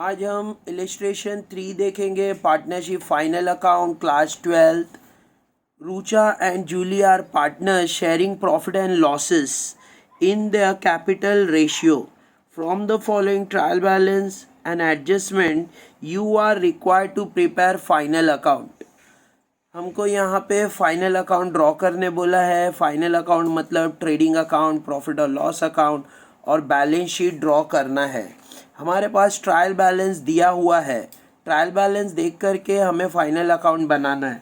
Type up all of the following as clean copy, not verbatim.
आज हम इलिस्ट्रेशन 3 देखेंगे। Partnership final account class 12th। Rucha and Julie are partners sharing profit and losses in their capital ratio. From the following trial balance and adjustment, you are required to prepare final account. हमको यहाँ पे final account draw करने बोला है। Final account मतलब trading account, profit और loss account और balance sheet draw करना है। हमारे पास ट्रायल बैलेंस दिया हुआ है। ट्रायल बैलेंस देख करके हमें फाइनल अकाउंट बनाना है।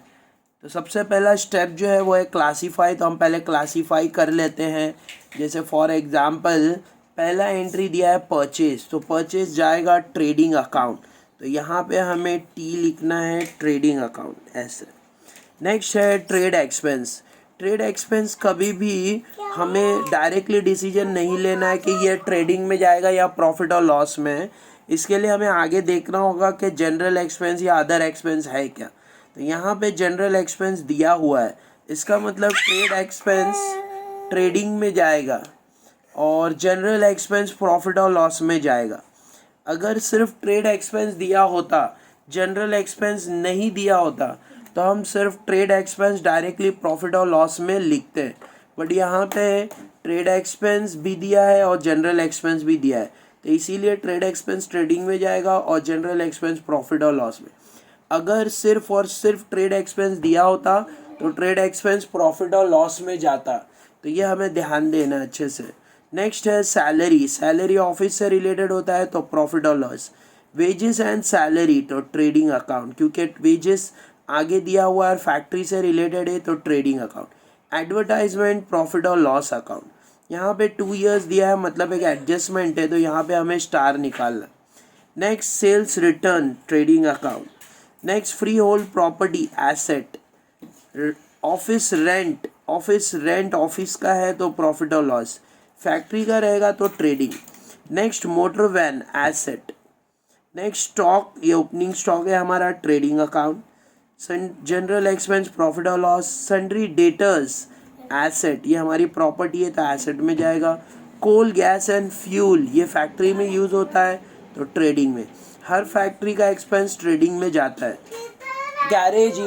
तो सबसे पहला स्टेप जो है वो है क्लासीफाई। तो हम पहले क्लासीफाई कर लेते हैं। जैसे फॉर एग्जांपल पहला एंट्री दिया है परचेज, तो परचेज जाएगा ट्रेडिंग अकाउंट। तो यहाँ पे हमें टी लिखना है, ट्रेडिंग अकाउंट ऐसे। नेक्स्ट है ट्रेड एक्सपेंस। ट्रेड एक्सपेंस कभी भी हमें डायरेक्टली डिसीजन नहीं लेना है कि ये ट्रेडिंग में जाएगा या प्रॉफिट और लॉस में। इसके लिए हमें आगे देखना होगा कि जनरल एक्सपेंस या अदर एक्सपेंस है क्या। तो यहाँ पे जनरल एक्सपेंस दिया हुआ है, इसका मतलब ट्रेड एक्सपेंस ट्रेडिंग में जाएगा और जनरल एक्सपेंस प्रॉफिट और लॉस में जाएगा। अगर सिर्फ ट्रेड एक्सपेंस दिया होता, जनरल एक्सपेंस नहीं दिया होता, तो हम सिर्फ ट्रेड एक्सपेंस डायरेक्टली प्रॉफिट और लॉस में लिखते हैं। बट यहाँ पे ट्रेड एक्सपेंस भी दिया है और जनरल एक्सपेंस भी दिया है, तो इसीलिए ट्रेड एक्सपेंस ट्रेडिंग में जाएगा और जनरल एक्सपेंस प्रॉफिट और लॉस में। अगर सिर्फ और सिर्फ ट्रेड एक्सपेंस दिया होता तो ट्रेड एक्सपेंस प्रॉफिट और लॉस में जाता। तो ये हमें ध्यान देना है अच्छे से। नेक्स्ट है सैलरी। सैलरी ऑफिस से रिलेटेड होता है तो प्रॉफिट और लॉस। वेजेस एंड सैलरी तो ट्रेडिंग अकाउंट, क्योंकि वेजेस आगे दिया हुआ है, फैक्ट्री से रिलेटेड है तो ट्रेडिंग अकाउंट। एडवर्टाइजमेंट प्रॉफिट और लॉस अकाउंट। यहाँ पे 2 years दिया है, मतलब एक एडजस्टमेंट है, तो यहाँ पे हमें स्टार निकालना। Next sales return trading account. Next freehold property asset. Office rent, office का है तो प्रॉफिट और लॉस। फैक्ट्री का रहेगा तो trading. Next motor van asset. Next stock, ये ओपनिंग स्टॉक है हमारा, trading account. General expense profit और लॉस। सन्ड्री डेटर्स एसेट, ये हमारी प्रॉपर्टी है तो एसेट में जाएगा। कोल गैस एंड फ्यूल, ये फैक्ट्री में यूज़ होता है तो ट्रेडिंग में। हर फैक्ट्री का एक्सपेंस ट्रेडिंग में जाता है। कैरेज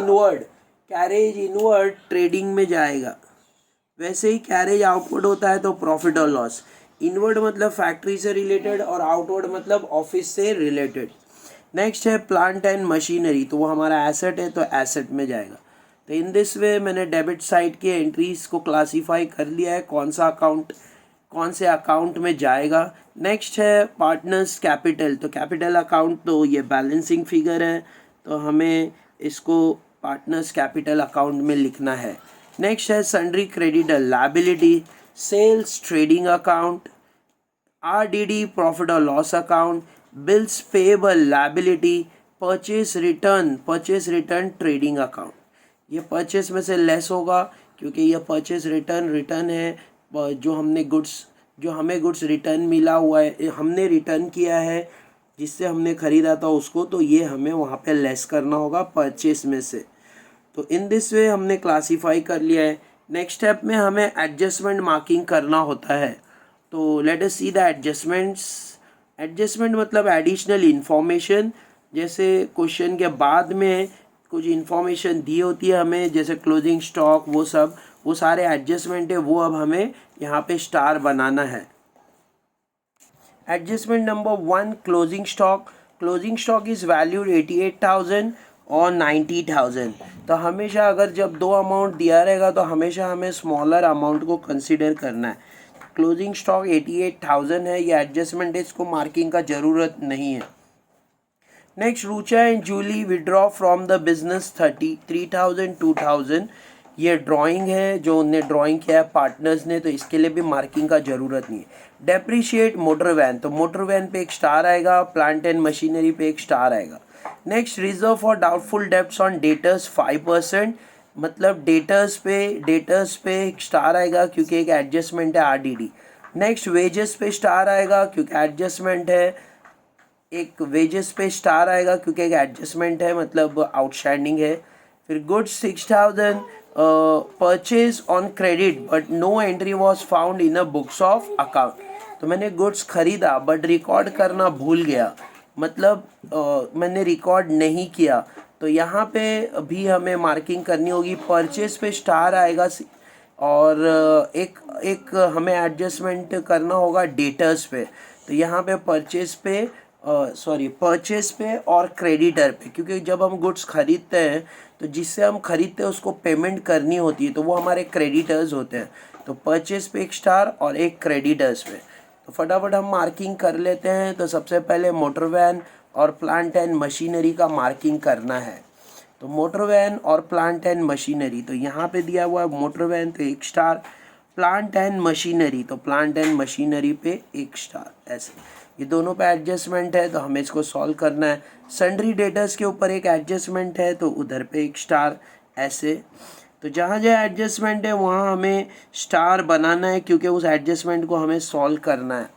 इनवर्ड ट्रेडिंग में जाएगा। वैसे ही कैरेज आउटवर्ड होता है तो प्रॉफिट और लॉस। इनवर्ड मतलब फैक्ट्री से रिलेटेड और आउटवर्ड मतलब ऑफिस से रिलेटेड। नेक्स्ट है प्लांट एंड मशीनरी, तो वो हमारा एसेट है तो एसेट में जाएगा। तो इन दिस वे मैंने डेबिट साइड के एंट्रीज को क्लासीफाई कर लिया है, कौन से अकाउंट में जाएगा। नेक्स्ट है पार्टनर्स कैपिटल। तो कैपिटल अकाउंट तो ये बैलेंसिंग फिगर है, तो हमें इसको पार्टनर्स कैपिटल अकाउंट में लिखना है। नेक्स्ट है sundry creditor liability. Sales trading account. RDD profit और loss account. Bills payable liability. Purchase return trading account. ये परचेस में से लेस होगा क्योंकि ये परचेस रिटर्न है, जो हमें गुड्स रिटर्न मिला हुआ है, हमने रिटर्न किया है जिससे हमने ख़रीदा था उसको, तो ये हमें वहाँ पे लेस करना होगा परचेस में से। तो इन दिस वे हमने क्लासीफाई कर लिया है। नेक्स्ट स्टेप में हमें एडजस्टमेंट मार्किंग करना होता है। तो let us see the adjustments. Adjustment मतलब एडिशनल इन्फॉर्मेशन, जैसे क्वेश्चन के बाद में कुछ इन्फॉर्मेशन दी होती है हमें, जैसे क्लोजिंग स्टॉक, वो सारे एडजस्टमेंट है, वो अब हमें यहाँ पे स्टार बनाना है। Adjustment number 1 closing stock. Closing stock is valued 88,000 और 90,000। तो हमेशा अगर जब 2 अमाउंट दिया रहेगा तो हमेशा हमें स्मॉलर अमाउंट को कंसिडर करना है। क्लोजिंग स्टॉक 88,000 है, ये एडजस्टमेंट है, इसको मार्किंग का ज़रूरत नहीं है। Next Rucha and Julie withdraw from the business 3,000 2,000। ये ड्राइंग है, जो उनने ड्राइंग किया है पार्टनर्स ने, तो इसके लिए भी मार्किंग का ज़रूरत नहीं है। डेप्रिशिएट मोटर वैन, तो मोटर वैन पे एक स्टार आएगा, प्लांट एंड मशीनरी पे एक स्टार आएगा। Next reserve for doubtful debts on debtors 5%, मतलब डेटर्स पे एक स्टार आएगा क्योंकि एक एडजस्टमेंट है आरडीडी। नेक्स्ट वेजेस पे स्टार आएगा क्योंकि एडजस्टमेंट है, एक वेजेस पे स्टार आएगा क्योंकि एक एडजस्टमेंट है, मतलब आउटस्टैंडिंग है। फिर goods 6,000 purchase on credit but no entry was found in a books of account. तो मैंने गुड्स खरीदा बट रिकॉर्ड करना भूल गया, मतलब मैंने रिकॉर्ड नहीं किया, तो यहाँ पे भी हमें मार्किंग करनी होगी। परचेस पे स्टार आएगा और एक एक हमें एडजस्टमेंट करना होगा डेटर्स पे। तो यहाँ पे परचेस पे और क्रेडिटर पे, क्योंकि जब हम गुड्स खरीदते हैं तो जिससे हम खरीदते हैं उसको पेमेंट करनी होती है, तो वो हमारे क्रेडिटर्स होते हैं। तो परचेस पे एक स्टार और एक क्रेडिटर्स पे। तो फटाफट हम मार्किंग कर लेते हैं। तो सबसे पहले मोटर वैन और प्लांट एंड मशीनरी का मार्किंग करना है। तो मोटर वैन और प्लांट एंड मशीनरी, तो यहाँ पे दिया हुआ है मोटर वैन तो एक स्टार, प्लांट एंड मशीनरी तो प्लांट एंड मशीनरी पे एक स्टार। ऐसे ये दोनों पे एडजस्टमेंट है तो हमें इसको सॉल्व करना है। सन्ड्री डेटर्स के ऊपर एक एडजस्टमेंट है तो उधर पे एक स्टार। ऐसे तो जहाँ जहाँ एडजस्टमेंट है वहाँ हमें स्टार बनाना है, क्योंकि उस एडजस्टमेंट को हमें सॉल्व करना है।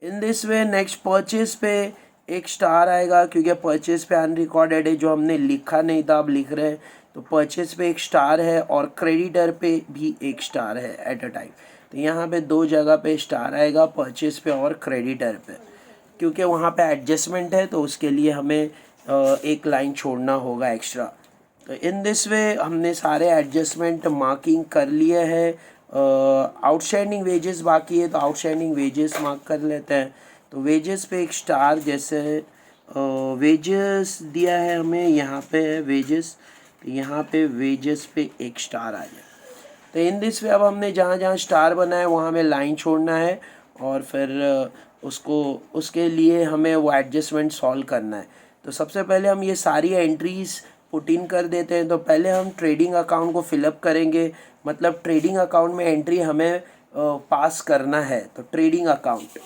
In this way next purchase पे एक स्टार आएगा, क्योंकि परचेज पे अनरिकॉर्डेड है, जो हमने लिखा नहीं था अब लिख रहे हैं। तो परचेज पे एक स्टार है और क्रेडिटर पे भी एक स्टार है एट अ टाइम। तो यहाँ पे दो जगह पे स्टार आएगा, परचेज पे और क्रेडिटर पे, क्योंकि वहाँ पे एडजस्टमेंट है तो उसके लिए हमें एक लाइन छोड़ना होगा एक्स्ट्रा। तो इन दिस वे हमने सारे एडजस्टमेंट मार्किंग कर लिए हैं। आउटस्टैंडिंग वेजेस बाकी है तो आउटस्टैंडिंग वेजेस मार्क कर लेते हैं। तो वेजेस पे एक स्टार, जैसे वेजेस दिया है हमें, यहाँ पे है वेजेस, तो यहाँ पे वेजेस पे एक स्टार आ जाए। तो इन दिस वे अब हमने जहाँ जहाँ स्टार बनाया वहाँ हमें लाइन छोड़ना है और फिर उसको उसके लिए हमें वो एडजस्टमेंट सॉल्व करना है। तो सबसे पहले हम ये सारी एंट्रीज पुट इन कर देते हैं। तो पहले हम ट्रेडिंग अकाउंट को फिलअप करेंगे, मतलब ट्रेडिंग अकाउंट में एंट्री हमें पास करना है। तो trading account,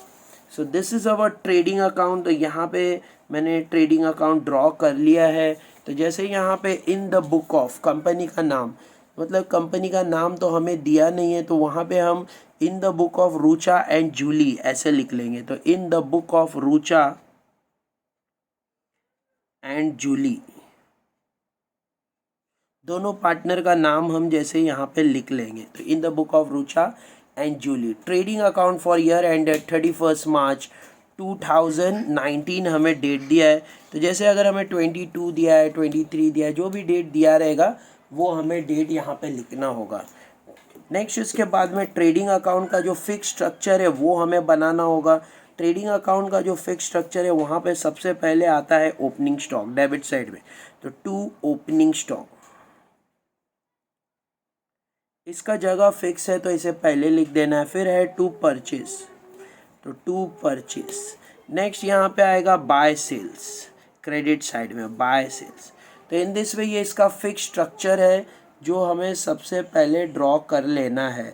so this is our trading account. तो यहाँ पे मैंने ट्रेडिंग अकाउंट ड्रॉ कर लिया है। तो जैसे यहाँ पे इन द बुक ऑफ, कंपनी का नाम, मतलब कंपनी का नाम तो हमें दिया नहीं है, तो वहाँ पे हम in the book of Rucha and Julie ऐसे लिख लेंगे। तो in the book of Rucha and Julie, दोनों पार्टनर का नाम हम जैसे यहाँ पे लिख लेंगे। तो in the book of Rucha and Julie. Trading account for year ended 31 March 2019 हमें डेट दिया है। तो जैसे अगर हमें 22 दिया है, 23 दिया है, जो भी डेट दिया रहेगा वो हमें डेट यहाँ पे लिखना होगा। नेक्स्ट इसके बाद में ट्रेडिंग अकाउंट का जो फिक्स स्ट्रक्चर है वो हमें बनाना होगा। ट्रेडिंग अकाउंट का जो फिक्स स्ट्रक्चर है वहाँ पे सबसे पहले आता है ओपनिंग स्टॉक डेबिट साइड में। तो टू ओपनिंग स्टॉक, इसका जगह फिक्स है तो इसे पहले लिख देना है। फिर है टू परचेस, तो टू परचेस। नेक्स्ट यहाँ पे आएगा बाय सेल्स, क्रेडिट साइड में बाय सेल्स। तो इन दिस वे ये इसका फिक्स स्ट्रक्चर है जो हमें सबसे पहले ड्रॉ कर लेना है।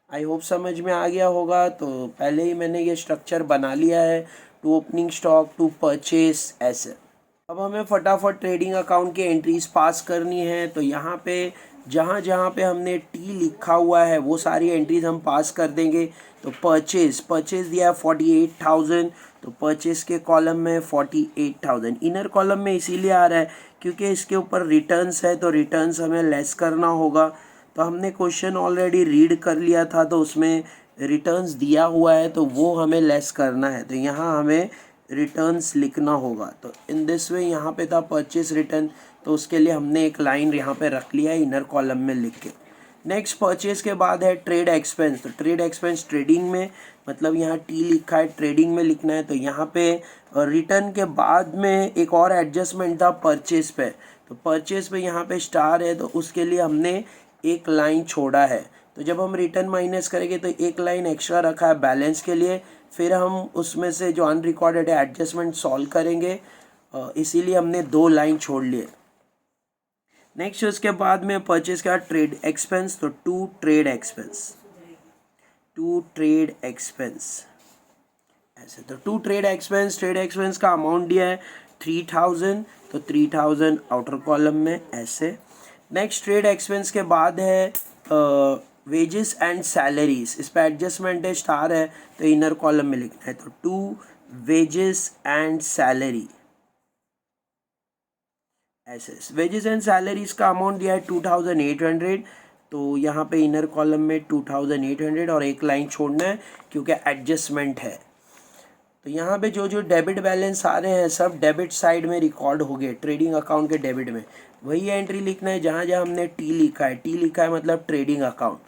आई होप समझ में आ गया होगा। तो पहले ही मैंने ये स्ट्रक्चर बना लिया है, to opening stock, to purchase, ऐसे। अब हमें फटाफट ट्रेडिंग अकाउंट की एंट्रीज पास करनी है। तो यहाँ पे जहाँ जहाँ पे हमने टी लिखा हुआ है वो सारी एंट्रीज हम पास कर देंगे। तो परचेज दिया है 48,000, तो परचेज के कॉलम में 48,000। इनर कॉलम में इसीलिए आ रहा है क्योंकि इसके ऊपर रिटर्न्स है, तो रिटर्न्स हमें लेस करना होगा। तो हमने क्वेश्चन ऑलरेडी रीड कर लिया था, तो उसमें रिटर्न्स दिया हुआ है तो वो हमें लेस करना है। तो यहाँ हमें रिटर्न्स लिखना होगा। तो इन दिस वे यहाँ पे था परचेज रिटर्न, तो उसके लिए हमने एक लाइन यहाँ पे रख लिया है इनर कॉलम में लिख के। नेक्स्ट परचेज के बाद है ट्रेड एक्सपेंस। तो ट्रेड एक्सपेंस ट्रेडिंग में, मतलब यहाँ टी लिखा है, ट्रेडिंग में लिखना है। तो यहाँ पे रिटर्न के बाद में एक और एडजस्टमेंट था परचेज पे। तो परचेज पे यहाँ पे स्टार है तो उसके लिए हमने एक लाइन छोड़ा है। तो जब हम रिटर्न माइनस करेंगे तो एक लाइन एक्स्ट्रा रखा है बैलेंस के लिए। फिर हम उसमें से जो अनरिकॉर्डेड है एडजस्टमेंट सॉल्व करेंगे, इसीलिए हमने दो लाइन छोड़ लिए। नेक्स्ट उसके बाद में परचेज का ट्रेड एक्सपेंस, तो टू ट्रेड एक्सपेंस ऐसे। तो टू ट्रेड एक्सपेंस का अमाउंट दिया है 3,000, तो 3,000 आउटर कॉलम में ऐसे। नेक्स्ट ट्रेड एक्सपेंस के बाद है वेजेस एंड सैलरीज, इस पर एडजस्टमेंट है, स्टार है, तो इनर कॉलम में लिखना है। तो टू वेजेस एंड सैलरी ऐसे। वेजेस एंड सैलरीज का अमाउंट दिया है 2,800, तो यहाँ पे इनर कॉलम में 2,800 और एक लाइन छोड़ना है क्योंकि एडजस्टमेंट है। तो यहाँ पे जो जो डेबिट बैलेंस आ रहे हैं सब डेबिट साइड में रिकॉर्ड हो गए, ट्रेडिंग अकाउंट के डेबिट में। वही एंट्री लिखना है जहाँ जहाँ हमने टी लिखा है, टी लिखा है मतलब ट्रेडिंग अकाउंट।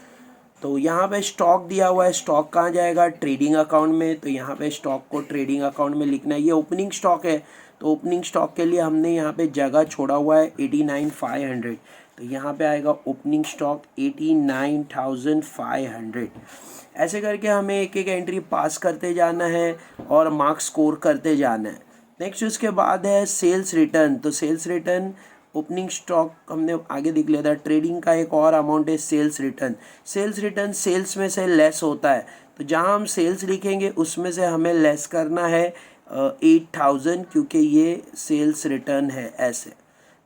तो यहाँ पे स्टॉक दिया हुआ है, स्टॉक कहाँ जाएगा, ट्रेडिंग अकाउंट में। तो यहाँ पे स्टॉक को ट्रेडिंग अकाउंट में लिखना है। ये ओपनिंग स्टॉक है, तो ओपनिंग स्टॉक के लिए हमने यहाँ पे जगह छोड़ा हुआ है 89,500। तो यहाँ पे आएगा ओपनिंग स्टॉक 89,500। ऐसे करके हमें एक एक एंट्री पास करते जाना है और मार्क्स स्कोर करते जाना है। नेक्स्ट उसके बाद है सेल्स रिटर्न। तो सेल्स रिटर्न ओपनिंग स्टॉक हमने आगे देख लिया था। ट्रेडिंग का एक और अमाउंट है sales return. Sales return sales में से लेस होता है, तो जहां हम सेल्स लिखेंगे उसमें से हमें लेस करना है 8,000, क्योंकि ये सेल्स रिटर्न है ऐसे।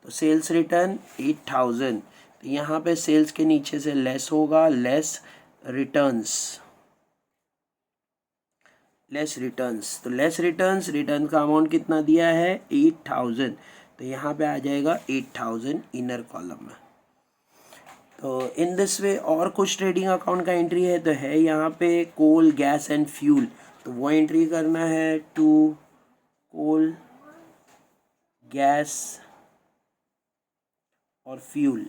तो सेल्स रिटर्न 8,000, तो यहाँ पे सेल्स के नीचे से लेस होगा, लेस रिटर्न्स, लेस रिटर्न्स। तो लेस रिटर्न्स, रिटर्न का अमाउंट कितना दिया है 8,000, तो यहाँ पे आ जाएगा 8,000 इनर कॉलम में। तो इन दिस वे और कुछ ट्रेडिंग अकाउंट का एंट्री है, तो है यहाँ पे कोल, गैस एंड फ्यूल। तो वो एंट्री करना है टू कोल, गैस और fuel.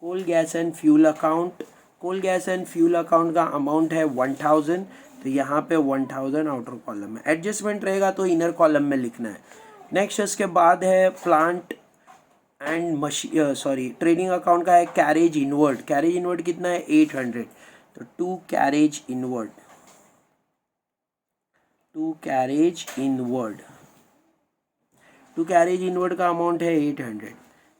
Coal, gas and fuel account, coal, gas and fuel account का अमाउंट है 1,000, तो यहाँ पे 1,000 आउटर कॉलम में। एडजस्टमेंट रहेगा तो इनर कॉलम में लिखना है। नेक्स्ट इसके बाद है plant and machine, trading account का है कैरेज इनवर्ड। कैरेज इनवर्ड कितना है 800, तो to carriage inward, to carriage inward, to carriage inward का अमाउंट है 800।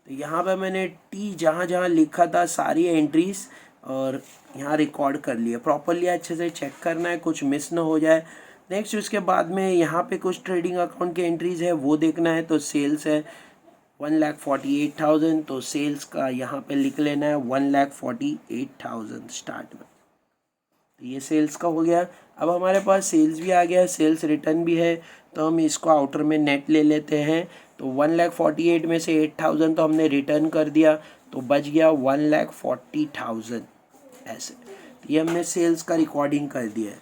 तो यहाँ पे मैंने टी जहाँ जहाँ लिखा था सारी एंट्रीज और यहाँ रिकॉर्ड कर लिया। प्रॉपरली अच्छे से चेक करना है, कुछ मिस ना हो जाए। नेक्स्ट उसके बाद में यहाँ पे कुछ ट्रेडिंग अकाउंट के एंट्रीज है वो देखना है। तो सेल्स है 1,48,000, तो सेल्स का यहाँ पे लिख लेना है 1,48,000 स्टार्ट में। तो ये सेल्स का हो गया। अब हमारे पास सेल्स भी आ गया है, सेल्स रिटर्न भी है, तो हम इसको आउटर में नेट ले लेते हैं। तो 1,48,000 में से 8,000 तो हमने रिटर्न कर दिया, तो बच गया 1,40,000 ऐसे। तो ये हमने सेल्स का रिकॉर्डिंग कर दिया है।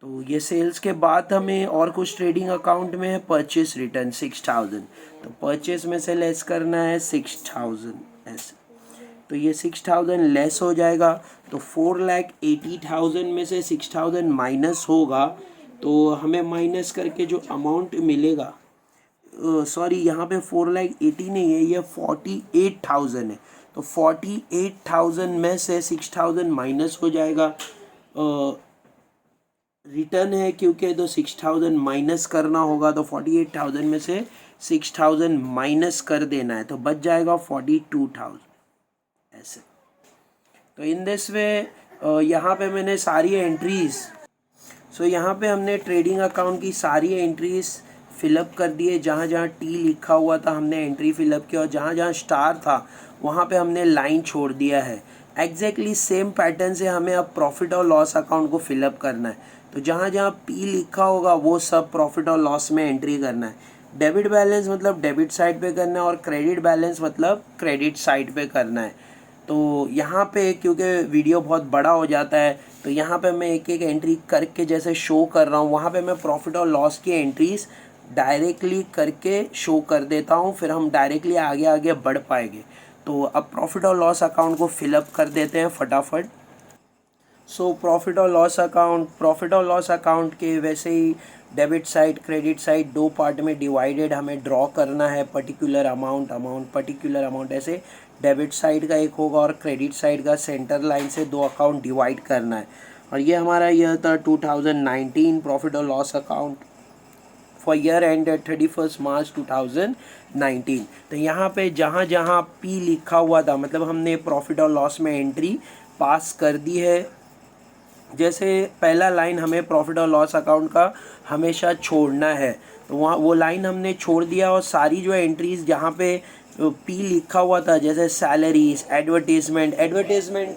तो ये सेल्स के बाद हमें और कुछ ट्रेडिंग अकाउंट में है परचेस रिटर्न 6,000, तो परचेस में से लेस करना है 6,000 ऐसे। तो ये 6,000 लेस हो जाएगा, तो 4,80,000 में से 6,000 माइनस होगा, तो हमें माइनस करके जो अमाउंट मिलेगा, सॉरी यहाँ पे 4,80,000 नहीं है, ये 48,000 है। तो 48,000 में से 6,000 माइनस हो जाएगा। रिटर्न है क्योंकि तो 6,000 माइनस करना होगा, तो 48,000 में से 6,000 माइनस कर देना है, तो बच जाएगा 42,000 ऐसे। तो इन दिस वे यहाँ पे मैंने सारी एंट्रीज, यहाँ पे हमने ट्रेडिंग अकाउंट की सारी एंट्रीज फिलअप कर दिए। जहाँ जहाँ टी लिखा हुआ था हमने एंट्री फिलअप किया, और जहाँ जहाँ स्टार था वहाँ पे हमने लाइन छोड़ दिया है। एग्जैक्टली सेम पैटर्न से हमें अब प्रॉफिट और लॉस अकाउंट को फिलअप करना है। तो जहाँ जहाँ पी लिखा होगा वो सब प्रॉफिट और लॉस में एंट्री करना है। डेबिट बैलेंस मतलब डेबिट साइड पे करना है, और क्रेडिट बैलेंस मतलब क्रेडिट साइड पे करना है। तो यहाँ पे क्योंकि वीडियो बहुत बड़ा हो जाता है, तो यहाँ पे मैं एक एक एंट्री करके जैसे शो कर रहा हूँ, वहाँ पे मैं प्रॉफिट और लॉस की एंट्रीज डायरेक्टली करके शो कर देता हूँ, फिर हम डायरेक्टली आगे आगे बढ़ पाएंगे। तो अब प्रॉफिट और लॉस अकाउंट को फिलअप कर देते हैं फटाफट। प्रॉफिट और लॉस अकाउंट के वैसे ही डेबिट साइड क्रेडिट साइड दो पार्ट में डिवाइडेड हमें ड्रॉ करना है। पर्टिकुलर अमाउंट पर्टिकुलर अमाउंट ऐसे डेबिट साइड का एक होगा और क्रेडिट साइड का सेंटर लाइन से दो अकाउंट डिवाइड करना है। और ये हमारा ईयर था 2019 प्रॉफिट और loss account for year and 31 March 2019। तो यहाँ पे जहाँ जहाँ पी लिखा हुआ था मतलब हमने प्रॉफिट और लॉस में एंट्री पास कर दी है। जैसे पहला लाइन हमें प्रॉफिट और लॉस अकाउंट का हमेशा छोड़ना है, तो वहाँ वो लाइन हमने छोड़ दिया, और सारी जो एंट्रीज जहाँ पे पी लिखा हुआ था जैसे सैलरीज, एडवर्टीजमेंट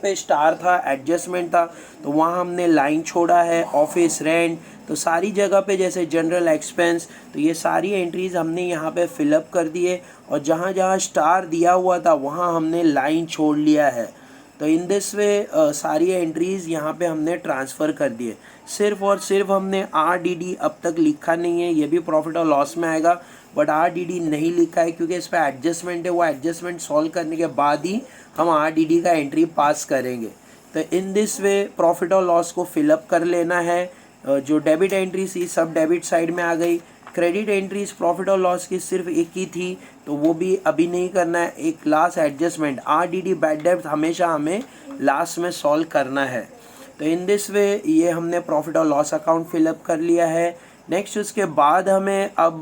पे स्टार था, एडजस्टमेंट था, तो वहाँ हमने लाइन छोड़ा है। ऑफिस रेंट, तो सारी जगह पे जैसे जनरल एक्सपेंस, तो ये सारी एंट्रीज हमने यहाँ पे फिलअप कर दिए, और जहाँ जहाँ स्टार दिया हुआ था वहाँ हमने लाइन छोड़ लिया है। तो इन दिस वे सारी एंट्रीज यहाँ पे हमने ट्रांसफ़र कर दिए। सिर्फ और सिर्फ हमने RDD अब तक लिखा नहीं है, ये भी प्रॉफिट और लॉस में आएगा, बट RDD नहीं लिखा है क्योंकि इस पर एडजस्टमेंट है, वो एडजस्टमेंट सॉल्व करने के बाद ही हम RDD का एंट्री पास करेंगे। तो इन दिस वे प्रॉफिट और लॉस को फिलअप कर लेना है। जो डेबिट एंट्री थी सब डेबिट साइड में आ गई। क्रेडिट एंट्रीज प्रॉफिट और लॉस की सिर्फ एक ही थी, तो वो भी अभी नहीं करना है। एक लास्ट एडजस्टमेंट RDD बैड डेब्ट हमेशा हमें लास्ट में सॉल्व करना है। तो इन दिस वे ये हमने प्रॉफिट और लॉस अकाउंट फिलअप कर लिया है। नेक्स्ट उसके बाद हमें अब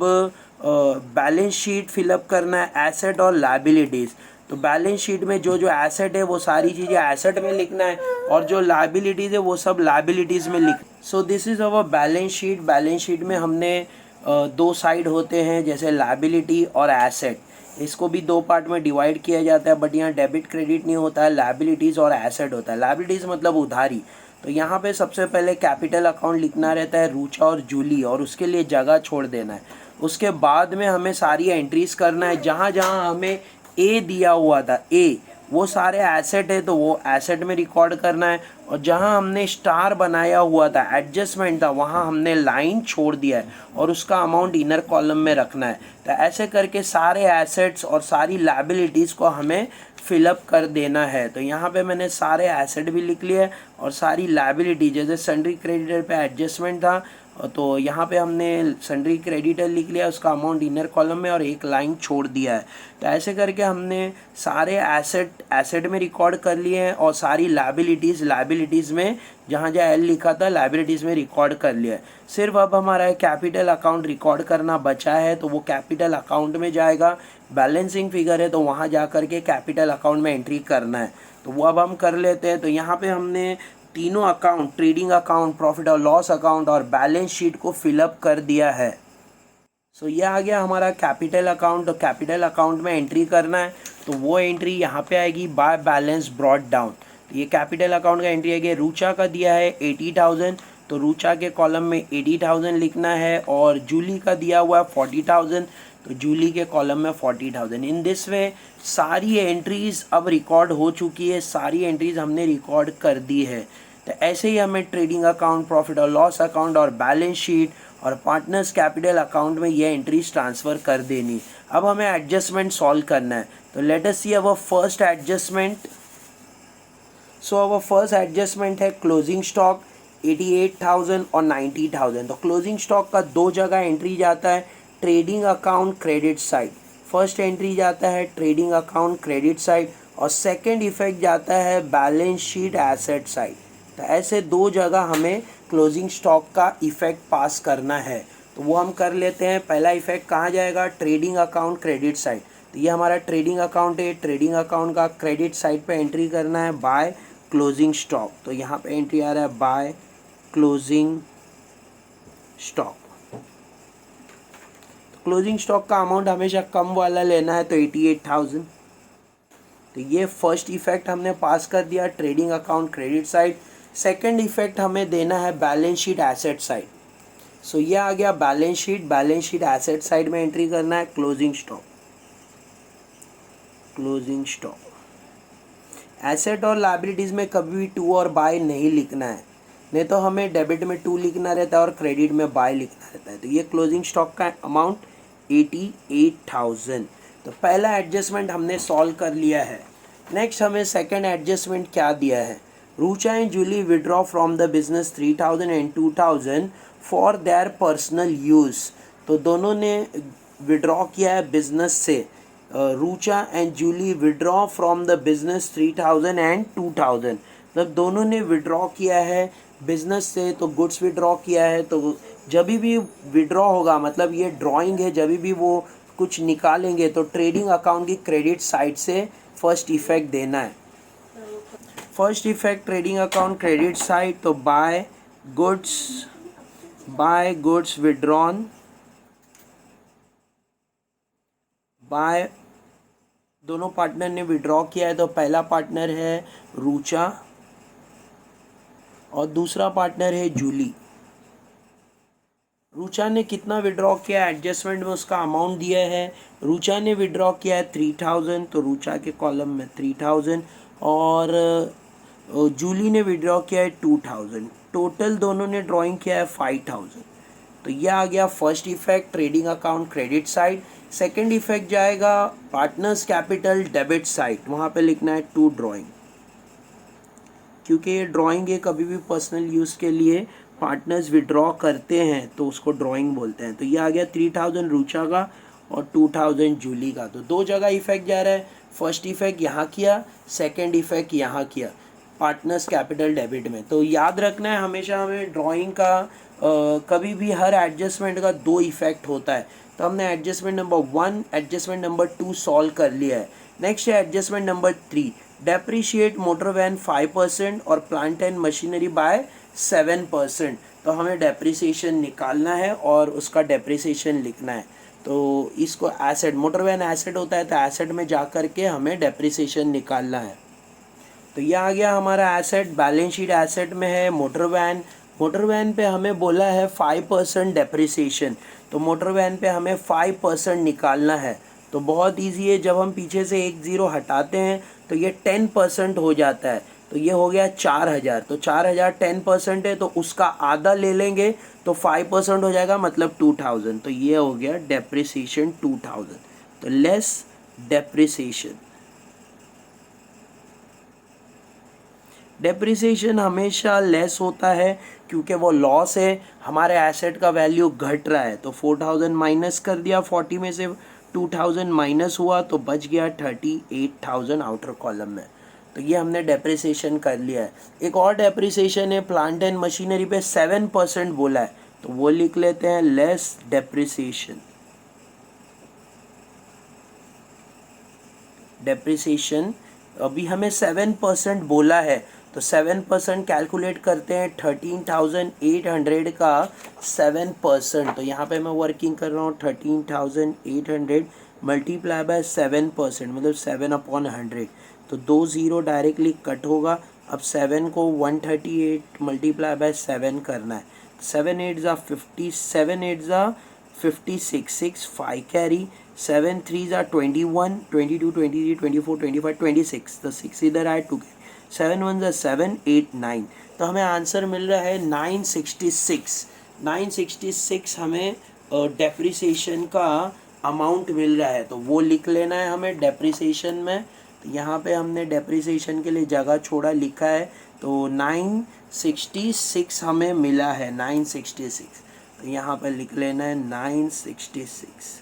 बैलेंस शीट फिलअप करना है, एसेट और लायबिलिटीज़। तो बैलेंस शीट में जो जो एसेट है वो सारी चीज़ें एसेट में लिखना है, और जो लायबिलिटीज़ है वो सब लायबिलिटीज़ में लिख। So this is our balance sheet. Balance sheet में हमने दो साइड होते हैं, जैसे लायबिलिटी और एसेट। इसको भी दो पार्ट में डिवाइड किया जाता है, बट यहाँ डेबिट क्रेडिट नहीं होता है, लायबिलिटीज़ और एसेट होता है। लायबिलिटीज़ मतलब उधारी। तो यहाँ पे सबसे पहले कैपिटल अकाउंट लिखना रहता है, रूचा और जूली, और उसके लिए जगह छोड़ देना है। उसके बाद में हमें सारी एंट्रीज करना है। जहाँ जहाँ हमें ए दिया हुआ था, ए वो सारे एसेट है तो वो एसेट में रिकॉर्ड करना है, और जहाँ हमने स्टार बनाया हुआ था, एडजस्टमेंट था, वहाँ हमने लाइन छोड़ दिया है और उसका अमाउंट इनर कॉलम में रखना है। तो ऐसे करके सारे एसेट्स और सारी लायबिलिटीज़ को हमें फिलअप कर देना है। तो यहाँ पे मैंने सारे एसेट भी लिख लिए और सारी लायबिलिटी, जैसे सन्ड्री क्रेडिटर पे एडजस्टमेंट था तो यहाँ पे हमने सन्ड्री क्रेडिटर लिख लिया, उसका अमाउंट इनर कॉलम में और एक लाइन छोड़ दिया है। तो ऐसे करके हमने सारे एसेट में रिकॉर्ड कर लिए हैं और सारी लायबिलिटीज़ में जहाँ जहाँ एल लिखा था लायबिलिटीज़ में रिकॉर्ड कर लिया है। सिर्फ अब हमारा कैपिटल अकाउंट रिकॉर्ड करना बचा है, तो वो कैपिटल अकाउंट में जाएगा। बैलेंसिंग फिगर है तो वहाँ जा कर के कैपिटल अकाउंट में एंट्री करना है, तो वो अब हम कर लेते हैं। तो यहाँ पे हमने तीनों अकाउंट, ट्रेडिंग अकाउंट, प्रॉफिट और लॉस अकाउंट और बैलेंस शीट को फिलअप कर दिया है। सो ये आ गया हमारा कैपिटल अकाउंट। तो कैपिटल अकाउंट में एंट्री करना है, तो वो एंट्री यहाँ पे आएगी, बाय बैलेंस ब्रॉट डाउन। तो ये कैपिटल अकाउंट का एंट्री आएगी। रूचा का दिया है 80,000, तो रूचा के कॉलम में 80,000 लिखना है, और जूली का दिया हुआ है 40,000, तो जूली के कॉलम में 40,000। इन दिस वे सारी एंट्रीज अब रिकॉर्ड हो चुकी है, सारी एंट्रीज हमने रिकॉर्ड कर दी है। तो ऐसे ही हमें ट्रेडिंग अकाउंट, प्रॉफिट और लॉस अकाउंट और बैलेंस शीट और पार्टनर्स कैपिटल अकाउंट में ये एंट्रीज ट्रांसफ़र कर देनी। अब हमें एडजस्टमेंट सॉल्व करना है। तो let us see our first adjustment. So our first adjustment है क्लोजिंग स्टॉक 88,000 और 90,000। तो क्लोजिंग स्टॉक का दो जगह एंट्री जाता है, trading account credit side. First entry जाता है ट्रेडिंग अकाउंट क्रेडिट साइड, और सेकंड इफेक्ट जाता है बैलेंस शीट एसेट साइड। तो ऐसे दो जगह हमें क्लोजिंग स्टॉक का इफेक्ट पास करना है, तो वो हम कर लेते हैं। पहला इफेक्ट कहाँ जाएगा, ट्रेडिंग अकाउंट क्रेडिट साइड। तो ये हमारा ट्रेडिंग अकाउंट है, ट्रेडिंग अकाउंट का क्रेडिट साइड पे एंट्री करना है बाय क्लोजिंग स्टॉक। तो यहाँ पे एंट्री आ रहा है by closing stock. Closing stock का अमाउंट हमेशा कम वाला लेना है, तो 88,000। तो ये फर्स्ट इफेक्ट हमने पास कर दिया, trading account credit side. Second effect हमें देना है बैलेंस शीट एसेट साइड। सो ये आ गया बैलेंस शीट एसेट साइड में एंट्री करना है क्लोजिंग स्टॉक। एसेट और लायबिलिटीज़ में कभी भी टू और बाय नहीं लिखना है, नहीं तो हमें डेबिट में 2 लिखना रहता है और क्रेडिट में बाय लिखना रहता है। तो ये क्लोजिंग स्टॉक का अमाउंट 88,000। तो पहला एडजस्टमेंट हमने सॉल्व कर लिया है। नेक्स्ट हमें सेकंड एडजस्टमेंट क्या दिया है, Rucha and Julie withdraw from the business 3,000 and 2,000 for their personal use. तो दोनों ने विड्रॉ किया है बिजनेस से। Rucha and Julie withdraw from the business 3,000 and 2,000, मतलब दोनों ने विड्रॉ किया है बिजनेस से, तो गुड्स विड्रॉ किया है। तो जब भी विड्रॉ होगा, मतलब ये ड्राइंग है, जब भी वो कुछ निकालेंगे तो ट्रेडिंग अकाउंट की क्रेडिट साइड से फर्स्ट इफेक्ट देना है। First effect trading account credit side, तो बाय गुड्स विड्रॉन बाय, दोनों पार्टनर ने विड्रॉ किया है। तो पहला पार्टनर है रूचा और दूसरा पार्टनर है जूली। रूचा ने कितना विड्रॉ किया, एडजस्टमेंट में उसका अमाउंट दिया है। रूचा ने विड्रॉ किया है 3,000, तो रूचा के कॉलम में 3,000, और जूली ने विड्रॉ किया है 2000, टोटल दोनों ने ड्राइंग किया है 5000। तो यह आ गया first effect, trading account credit side. Second effect जाएगा पार्टनर्स कैपिटल डेबिट साइड, वहाँ पे लिखना है टू ड्राइंग, क्योंकि ये ड्राइंग है कभी भी पर्सनल यूज़ के लिए पार्टनर्स विड्रॉ करते हैं तो उसको ड्राइंग बोलते हैं। तो ये आ गया 3000 रूचा का और 2000 जूली का। तो दो जगह इफेक्ट जा रहा है, फर्स्ट इफेक्ट यहाँ किया, सेकंड इफेक्ट यहाँ किया पार्टनर्स कैपिटल डेबिट में। तो याद रखना है हमेशा हमें ड्राइंग का कभी भी हर एडजस्टमेंट का दो इफेक्ट होता है। तो हमने adjustment number 1, adjustment number 2 solve कर लिया है। नेक्स्ट है adjustment number 3, depreciate motor van 5% और प्लांट एंड मशीनरी बाय 7%। तो हमें डेप्रिसिएशन निकालना है और उसका डेप्रिसिएशन लिखना है। तो इसको एसेट, मोटर वैन एसेट होता है तो एसेट में जा कर के हमें डेप्रिसिएशन निकालना है। तो ये आ गया हमारा एसेट, बैलेंस शीट एसेट में है मोटर वैन। मोटर वैन पे हमें बोला है 5% डेप्रिसिएशन, तो मोटर वैन पे हमें 5% निकालना है। तो बहुत इजी है, जब हम पीछे से एक ज़ीरो हटाते हैं तो ये 10% हो जाता है। तो ये हो गया 4000। तो 4000 10% है तो उसका आधा ले लेंगे तो 5% हो जाएगा, मतलब 2000। तो ये हो गया डेप्रिसिएशन 2000। तो लेस डेप्रिसिएशन, डेप्रिसिएशन हमेशा लेस होता है क्योंकि वो लॉस है, हमारे एसेट का वैल्यू घट रहा है। तो 4000 माइनस कर दिया, 40 में से 2000 माइनस हुआ तो बच गया 38000 आउटर कॉलम में। तो ये हमने डेप्रिसिएशन कर लिया है। एक और डेप्रिसिएशन है, प्लांट एंड मशीनरी पे 7% बोला है तो वो लिख लेते हैं लेस डेप्रिसिएशन। डेप्रिसिएशन अभी हमें 7% बोला है तो 7% कैलकुलेट करते हैं, 13800 का 7%। तो यहाँ पे मैं वर्किंग कर रहा हूँ 13800 मल्टीप्लाई बाय 7%, मतलब 7/100। तो 2 ज़ीरो डायरेक्टली कट होगा। अब 7 को 138 मल्टीप्लाई बाय 7 करना है। 7 8 ज़ा 50, 7 8 ज़ा 56, 6 5 कैरी, 7 3 ज़ा 21, 22 23 24 25 26। तो 6 इधर आए, 2 7 1 ज़ा 7 8 9। तो हमें आंसर मिल रहा है 966। 966 हमें डेप्रिसिएशन का अमाउंट मिल रहा है, तो वो लिख लेना है हमें डेप्रिसिएशन में। तो यहाँ पे हमने डेप्रिसिएशन के लिए जगह छोड़ा, लिखा है। तो 966 हमें मिला है, 966। तो यहाँ पे लिख लेना है 966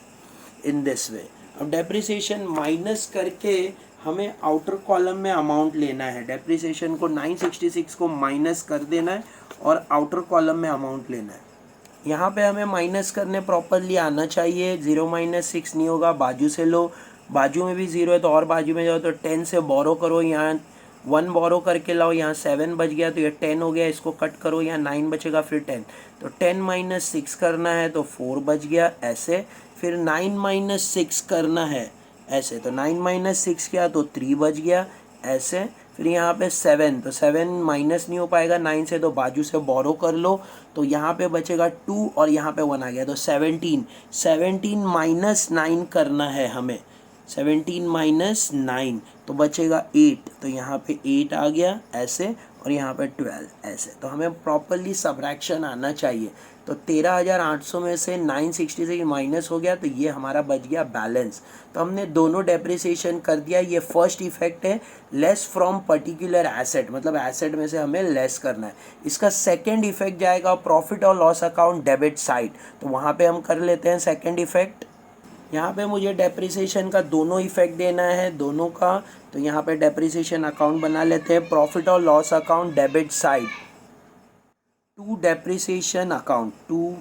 इन दिस वे। अब डेप्रिसिएशन माइनस करके हमें आउटर कॉलम में अमाउंट लेना है। डेप्रिसिएशन को 966 को माइनस कर देना है और आउटर कॉलम में अमाउंट लेना है। यहाँ पे हमें माइनस करने प्रॉपरली आना चाहिए, 0 - 6 नहीं होगा, बाजू से लो, बाजू में भी 0 है तो और बाजू में जाओ तो 10 से बोरो करो, यहाँ 1 बोरो करके लाओ, यहाँ 7 बच गया तो ये 10 हो गया, इसको कट करो, यहाँ 9 बचेगा, फिर 10। तो 10 - 6 करना है तो 4 बच गया ऐसे, फिर 9 - 6 करना है ऐसे, तो 9 - 6 किया तो 3 बच गया ऐसे। फिर यहाँ पे 7, तो 7 माइनस नहीं हो पाएगा 9 से, तो बाजू से बोरो कर लो, तो यहाँ पे बचेगा 2 और यहाँ पे 1 आ गया, तो 17। 17 - 9 करना है हमें, 17 - 9 तो बचेगा 8। तो यहाँ पे 8 आ गया ऐसे और यहाँ पे 12 ऐसे। तो हमें प्रॉपरली सब्ट्रैक्शन आना चाहिए। तो 13800 में से 966 माइनस हो गया तो ये हमारा बच गया बैलेंस। तो हमने दोनों डेप्रिसिएशन कर दिया। ये फर्स्ट इफेक्ट है लेस फ्रॉम पर्टिकुलर एसेट, मतलब एसेट में से हमें लेस करना है। इसका सेकंड इफेक्ट जाएगा प्रॉफिट और लॉस अकाउंट डेबिट साइड, तो वहाँ पे हम कर लेते हैं सेकंड इफेक्ट। यहाँ पे मुझे डेप्रिसिएशन का दोनों इफेक्ट देना है, दोनों का। तो यहाँ पे डेप्रिसिएशन अकाउंट बना लेते हैं, प्रॉफिट और loss account debit side to depreciation account, to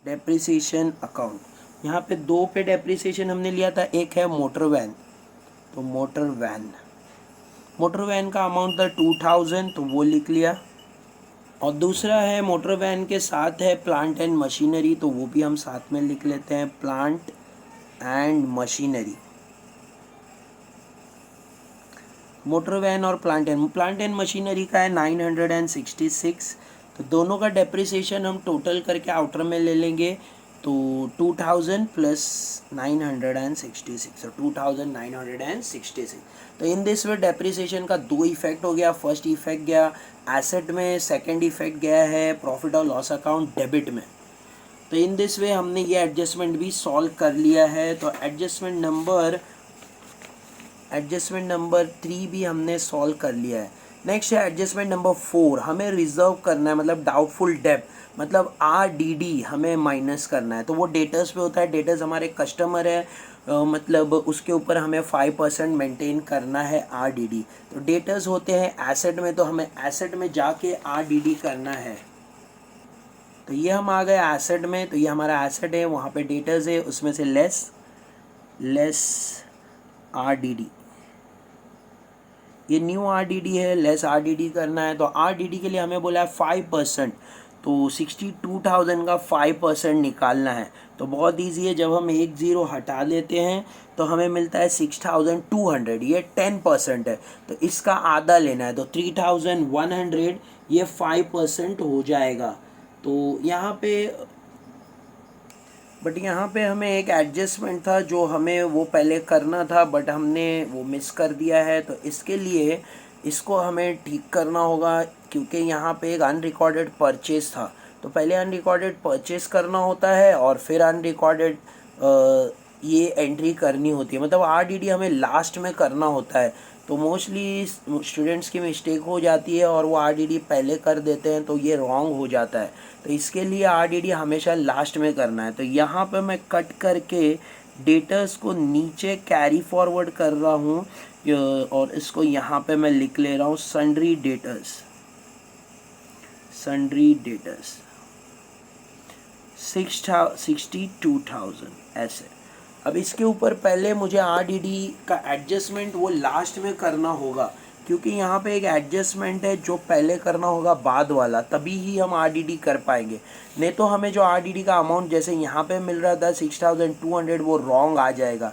depreciation account. यहाँ पे 2 पे डेप्रिसिएशन हमने लिया था, एक है मोटर वैन, तो मोटर वैन का अमाउंट था 2000 तो वो लिख लिया। और दूसरा है मोटर वैन के साथ है प्लांट एंड मशीनरी, तो वो भी हम साथ में लिख लेते हैं, plant and machinery. Motor van और प्लांट एंड मशीनरी का है 966। तो दोनों का डेप्रिसिएशन हम टोटल करके आउटर में ले लेंगे, तो 2000 प्लस 966, 2966। तो इन दिस वे डेप्रिसिएशन का दो इफेक्ट हो गया। फर्स्ट इफेक्ट गया एसेट में, सेकंड इफेक्ट गया है प्रॉफिट और लॉस अकाउंट डेबिट में। तो इन दिस वे हमने ये एडजस्टमेंट भी सॉल्व कर लिया है। तो एडजस्टमेंट नंबर 3 भी हमने सॉल्व कर लिया है। नेक्स्ट है एडजस्टमेंट नंबर 4, हमें रिजर्व करना है, मतलब डाउटफुल डेब्ट, मतलब RDD हमें माइनस करना है। तो वो डेटर्स पे होता है, डेटर्स हमारे कस्टमर है, मतलब उसके ऊपर हमें 5% मेंटेन करना है RDD। तो डेटर्स होते हैं एसेट में, तो हमें एसेट में जाके RDD करना है। तो ये हम आ गए एसेट में, तो ये हमारा एसेट है, वहाँ पे डेटर्स है, उसमें से लेस RDD, ये न्यू RDD है, लेस RDD करना है। तो RDD के लिए हमें बोला है 5%, तो 62,000 का 5% निकालना है। तो बहुत ईजी है, जब हम एक ज़ीरो हटा देते हैं तो हमें मिलता है 6,200, ये 10% है। तो इसका आधा लेना है, तो 3,100, ये 5% हो जाएगा। तो यहाँ पे हमें एक एडजस्टमेंट था जो हमें वो पहले करना था, बट हमने वो मिस कर दिया है। तो इसके लिए इसको हमें ठीक करना होगा, क्योंकि यहाँ पे एक अनरिकॉर्डेड परचेज था। तो पहले अनरिकॉर्डेड परचेज करना होता है और फिर अनरिकॉर्डेड ये एंट्री करनी होती है, मतलब RDD हमें लास्ट में करना होता है। तो मोस्टली स्टूडेंट्स की मिस्टेक हो जाती है और वो RDD पहले कर देते हैं, तो ये रॉन्ग हो जाता है। तो इसके लिए RDD हमेशा लास्ट में करना है। तो यहाँ पे मैं कट करके डेटर्स को नीचे कैरी फॉरवर्ड कर रहा हूँ, और इसको यहाँ पे मैं लिख ले रहा हूँ सन्ड्री डेटर्स 62,000 ऐसे। अब इसके ऊपर पहले मुझे RDD का एडजस्टमेंट वो लास्ट में करना होगा, क्योंकि यहाँ पे एक एडजस्टमेंट है जो पहले करना होगा बाद वाला, तभी ही हम RDD कर पाएंगे। नहीं तो हमें जो RDD का अमाउंट जैसे यहाँ पे मिल रहा था 6,200, वो रॉन्ग आ जाएगा।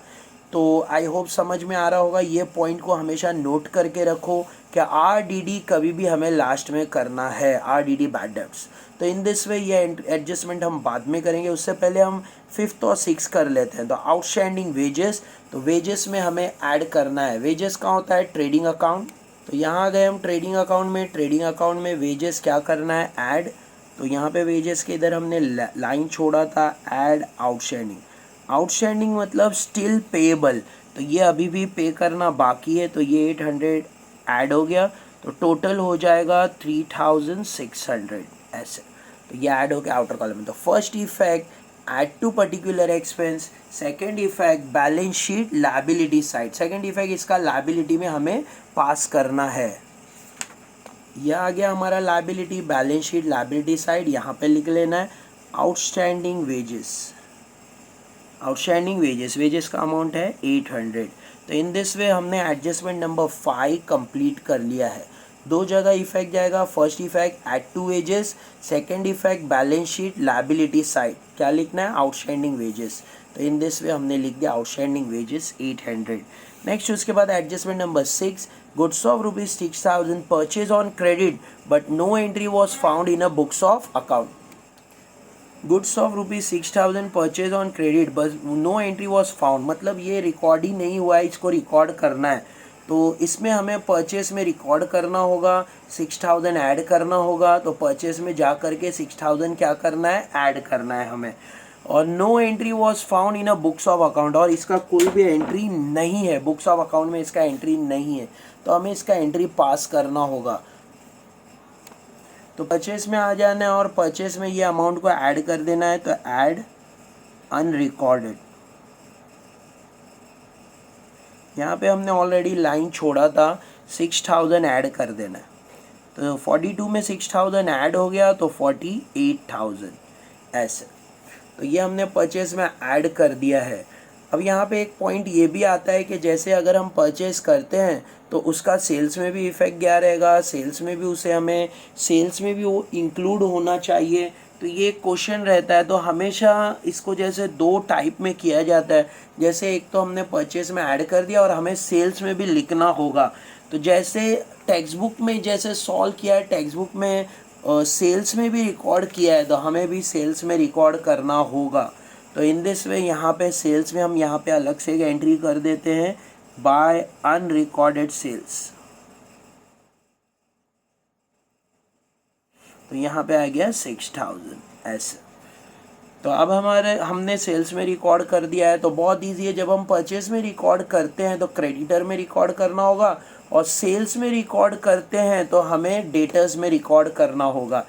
तो आई होप समझ में आ रहा होगा, ये पॉइंट को हमेशा नोट करके रखो कि RDD कभी भी हमें लास्ट में करना है, RDD बैड डेब्ट्स। तो इन दिस वे ये एडजस्टमेंट हम बाद में करेंगे, उससे पहले हम 5th और 6th कर लेते हैं। तो आउटस्टैंडिंग वेजेस, तो वेजेस में हमें ऐड करना है। वेजेस कहाँ होता है? Trading account. तो यहाँ आ गए हम ट्रेडिंग अकाउंट में। ट्रेडिंग अकाउंट में वेजेस क्या करना है? ऐड। तो यहाँ पे वेजेस के इधर हमने लाइन छोड़ा था, ऐड आउटस्टैंडिंग। आउटस्टैंडिंग मतलब स्टिल पेएबल, तो ये अभी भी पे करना बाकी है, तो ये 800 ऐड हो गया, तो टोटल हो जाएगा 3,600 ऐसे। तो ये ऐड हो गया आउटर कॉलम में। तो first effect add to particular expense, second effect balance sheet liability side. Second effect इसका लायबिलिटी में हमें पास करना है। यह आ गया हमारा liability, balance sheet liability side, यहाँ पे लिख लेना है आउटस्टैंडिंग वेजेस। आउटस्टैंडिंग वेजेस का अमाउंट है 800। तो इन दिस वे हमने एडजस्टमेंट नंबर 5 कंप्लीट कर लिया है। दो जगह इफेक्ट जाएगा, first effect add to wages, second effect balance sheet liability side. क्या लिखना है? Outstanding wages. तो इन दिस वे हमने लिख दिया आउटस्टैंडिंग वेजेस 800। नेक्स्ट उसके बाद adjustment number 6, goods of ₹6,000 purchase on credit but no entry was found in a books of account. Goods of ₹6,000 purchase on credit but no entry was found, मतलब ये record ही नहीं हुआ है, इसको record करना है। तो इसमें हमें परचेस में रिकॉर्ड करना होगा, 6,000 ऐड करना होगा। तो परचेस में जा करके 6,000 क्या करना है? ऐड करना है हमें। और no entry was found in a books of account, और इसका कोई भी एंट्री नहीं है, बुक्स ऑफ अकाउंट में इसका एंट्री नहीं है, तो हमें इसका एंट्री पास करना होगा। तो परचेस में आ जाना है और परचेस में ये अमाउंट को ऐड कर देना है। तो ऐड अनरिकॉर्डेड, यहाँ पे हमने ऑलरेडी लाइन छोड़ा था, 6,000 ऐड कर देना है। तो 42 में 6,000 ऐड हो गया, तो 48,000 ऐसे। तो ये हमने परचेस में ऐड कर दिया है। अब यहाँ पे एक पॉइंट ये भी आता है कि जैसे अगर हम परचेस करते हैं तो उसका सेल्स में भी इफेक्ट गया रहेगा, सेल्स में भी वो इंक्लूड होना चाहिए। तो ये क्वेश्चन रहता है, तो हमेशा इसको जैसे दो टाइप में किया जाता है। जैसे एक तो हमने परचेस में ऐड कर दिया और हमें सेल्स में भी लिखना होगा। तो जैसे टेक्स्ट बुक में जैसे सॉल्व किया है, टेक्स्ट बुक में सेल्स में भी रिकॉर्ड किया है तो हमें भी सेल्स में रिकॉर्ड करना होगा। तो इन दिस वे यहाँ पे सेल्स में हम यहाँ पे अलग से एक एंट्री कर देते हैं, बाय अनरिकॉर्डेड सेल्स। तो यहाँ पे आ गया 6000 ऐसे। तो अब हमने सेल्स में रिकॉर्ड कर दिया है। तो बहुत ईजी है, जब हम परचेज में रिकॉर्ड करते हैं तो क्रेडिटर में रिकॉर्ड करना होगा, और सेल्स में रिकॉर्ड करते हैं तो हमें डेटर्स में रिकॉर्ड करना होगा।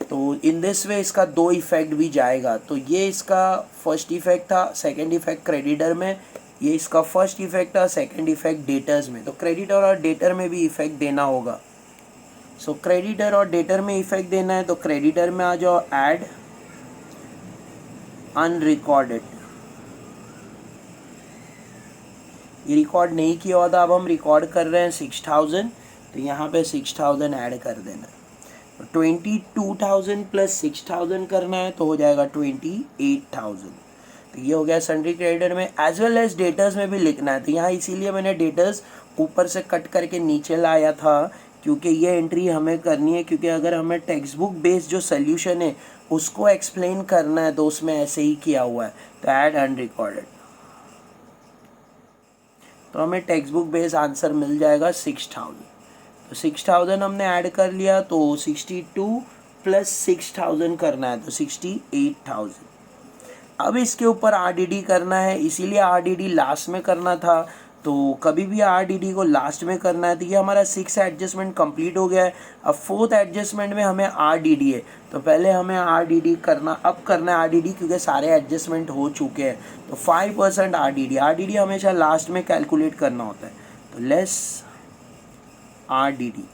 तो इन दिस वे इसका दो इफेक्ट भी जाएगा। तो ये इसका फर्स्ट इफेक्ट था, सेकंड इफेक्ट क्रेडिटर में, ये इसका फर्स्ट इफेक्ट था, सेकंड इफेक्ट डेटर्स में। तो क्रेडिटर और डेटर में भी इफेक्ट देना होगा। सो क्रेडिटर और डेटर में इफेक्ट देना है तो क्रेडिटर में आ जाओ, ऐड अनरिकॉर्डेड। ये रिकॉर्ड नहीं किया हुआ था, अब हम रिकॉर्ड कर रहे हैं 6000, तो यहाँ पे 6000 ऐड कर देना है। 22,000 प्लस 6,000 करना है तो हो जाएगा 28,000। तो ये हो गया सन्ड्री क्रेडिटर में। एज वेल एज डेटर्स में भी लिखना है। तो यहाँ इसीलिए मैंने डेटर्स ऊपर से कट करके नीचे लाया था, क्योंकि ये एंट्री हमें करनी है, क्योंकि अगर हमें टेक्स्ट बुक बेस्ड जो सोल्यूशन है उसको एक्सप्लेन करना है तो उसमें ऐसे ही किया हुआ है। तो ऐड अनरिकॉर्डेड, तो हमें टेक्स्ट बुक बेस्ड आंसर मिल जाएगा 6000। तो 6000 हमने ऐड कर लिया, तो 62 प्लस 6000 करना है तो 68,000। अब इसके ऊपर आरडीडी करना है, इसीलिए आरडीडी लास्ट में करना था। तो कभी भी आरडीडी को लास्ट में करना है। तो ये हमारा 6 एडजस्टमेंट कंप्लीट हो गया है। अब 4th एडजस्टमेंट में हमें आरडीडी है, तो पहले हमें आरडीडी करना, अब करना है आरडीडी, क्योंकि सारे एडजस्टमेंट हो चुके हैं। तो 5% आरडीडी, आरडीडी हमेशा लास्ट में कैलकुलेट करना होता है। तो लेस आरडीडी,